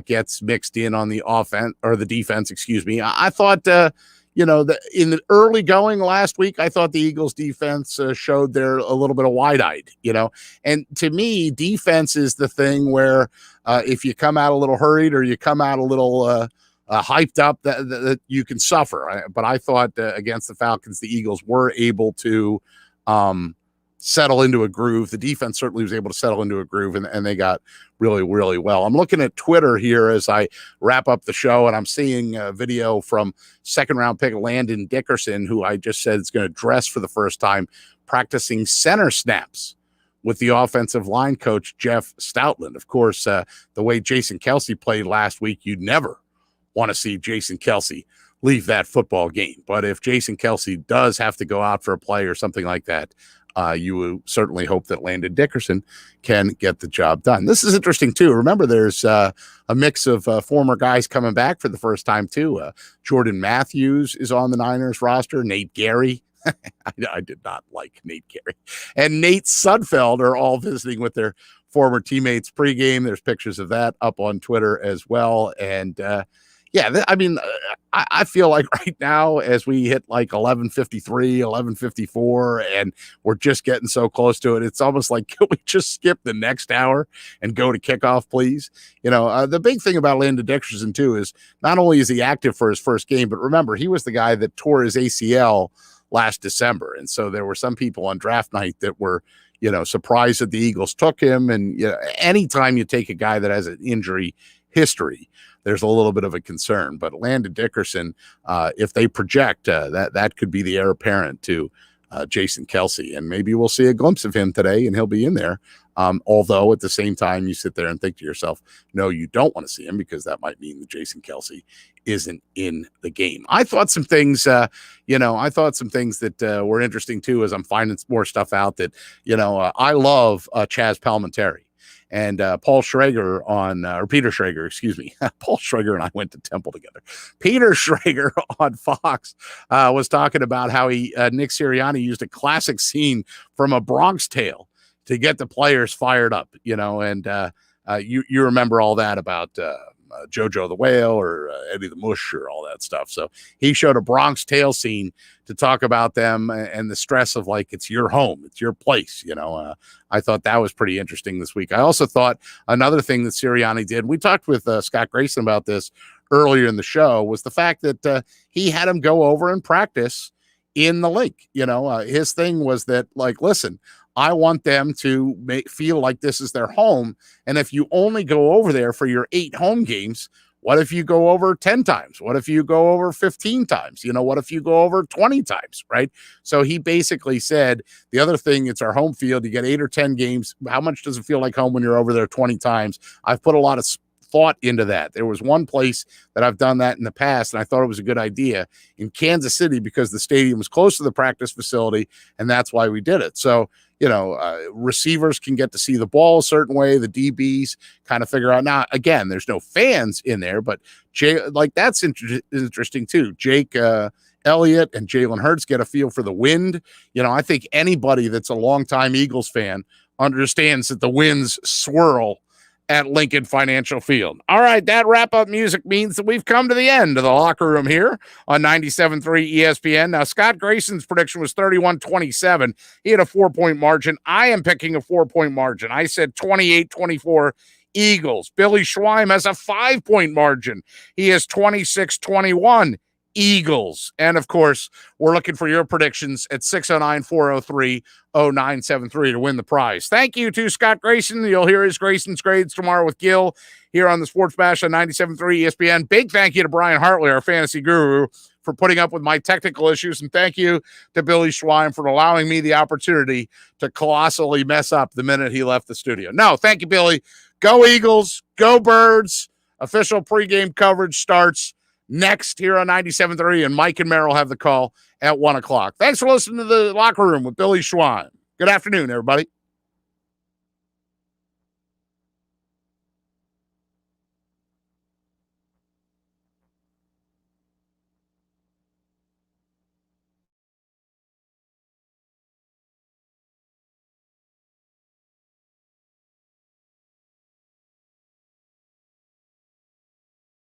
gets mixed in on the offense or the defense, excuse me. I thought, in the early going last week, I thought the Eagles defense showed they're a little bit of wide-eyed, and to me, defense is the thing where if you come out a little hurried or you come out a little hyped up, that you can suffer. But I thought against the Falcons, the Eagles were able to settle into a groove. The defense certainly was able to settle into a groove, and they got really, really well. I'm looking at Twitter here as I wrap up the show, and I'm seeing a video from second-round pick Landon Dickerson, who I just said is going to dress for the first time, practicing center snaps with the offensive line coach, Jeff Stoutland. Of course, the way Jason Kelce played last week, you'd never want to see Jason Kelce leave that football game. But if Jason Kelce does have to go out for a play or something like that, you will certainly hope that Landon Dickerson can get the job done. This is interesting, too. Remember, there's a mix of former guys coming back for the first time, too. Jordan Matthews is on the Niners roster. Nate Gary. I did not like Nate Gary. And Nate Sudfeld are all visiting with their former teammates pregame. There's pictures of that up on Twitter as well. And, I feel like right now, as we hit like 11:53, 11:54, and we're just getting so close to it, it's almost like, can we just skip the next hour and go to kickoff, please? The big thing about Landon Dickerson, too, is not only is he active for his first game, but remember, he was the guy that tore his ACL last December. And so there were some people on draft night that were, surprised that the Eagles took him. And anytime you take a guy that has an injury history, there's a little bit of a concern. But Landon Dickerson, if they project, that could be the heir apparent to Jason Kelce. And maybe we'll see a glimpse of him today, and he'll be in there. Although at the same time, you sit there and think to yourself, no, you don't want to see him, because that might mean that Jason Kelce isn't in the game. I thought some things, that were interesting too, as I'm finding more stuff out that, I love Chaz Palminteri. And Paul Schrager or Peter Schrager, excuse me. Paul Schrager and I went to Temple together. Peter Schrager on Fox was talking about how Nick Sirianni used a classic scene from A Bronx Tale to get the players fired up, and you remember all that about Jojo the Whale or Eddie the Mush or all that stuff. So he showed a Bronx Tale scene to talk about them and the stress of, like, it's your home, it's your place. I thought that was pretty interesting this week. I also thought another thing that Sirianni did, we talked with Scott Grayson about this earlier in the show, was the fact that he had him go over and practice in the link. His thing was that, like, listen, I want them to feel like this is their home. And if you only go over there for your 8 home games, what if you go over 10 times? What if you go over 15 times? What if you go over 20 times, right? So he basically said, the other thing, it's our home field. You get 8 or 10 games. How much does it feel like home when you're over there 20 times? I've put a lot of thought into that. There was one place that I've done that in the past, and I thought it was a good idea in Kansas City, because the stadium was close to the practice facility, and that's why we did it. So, receivers can get to see the ball a certain way. The DBs kind of figure out. Now, again, there's no fans in there, but that's interesting too. Jake Elliott and Jalen Hurts get a feel for the wind. I think anybody that's a longtime Eagles fan understands that the winds swirl at Lincoln Financial Field. All right, that wrap-up music means that we've come to the end of the locker room here on 97.3 ESPN. Now, Scott Grayson's prediction was 31-27. He had a 4-point margin. I am picking a 4-point margin. I said 28-24 Eagles. Billy Schweim has a 5-point margin. He has 26-21 Eagles. And, of course, we're looking for your predictions at 609-403-0973 to win the prize. Thank you to Scott Grayson. You'll hear his Grayson's Grades tomorrow with Gil here on the Sports Bash on 97.3 ESPN. Big thank you to Brian Hartley, our fantasy guru, for putting up with my technical issues. And thank you to Billy Schweim for allowing me the opportunity to colossally mess up the minute he left the studio. No, thank you, Billy. Go Eagles. Go Birds. Official pregame coverage starts next here on 97.3, and Mike and Merrill have the call at 1 o'clock. Thanks for listening to the Locker Room with Billy Schweim. Good afternoon, everybody.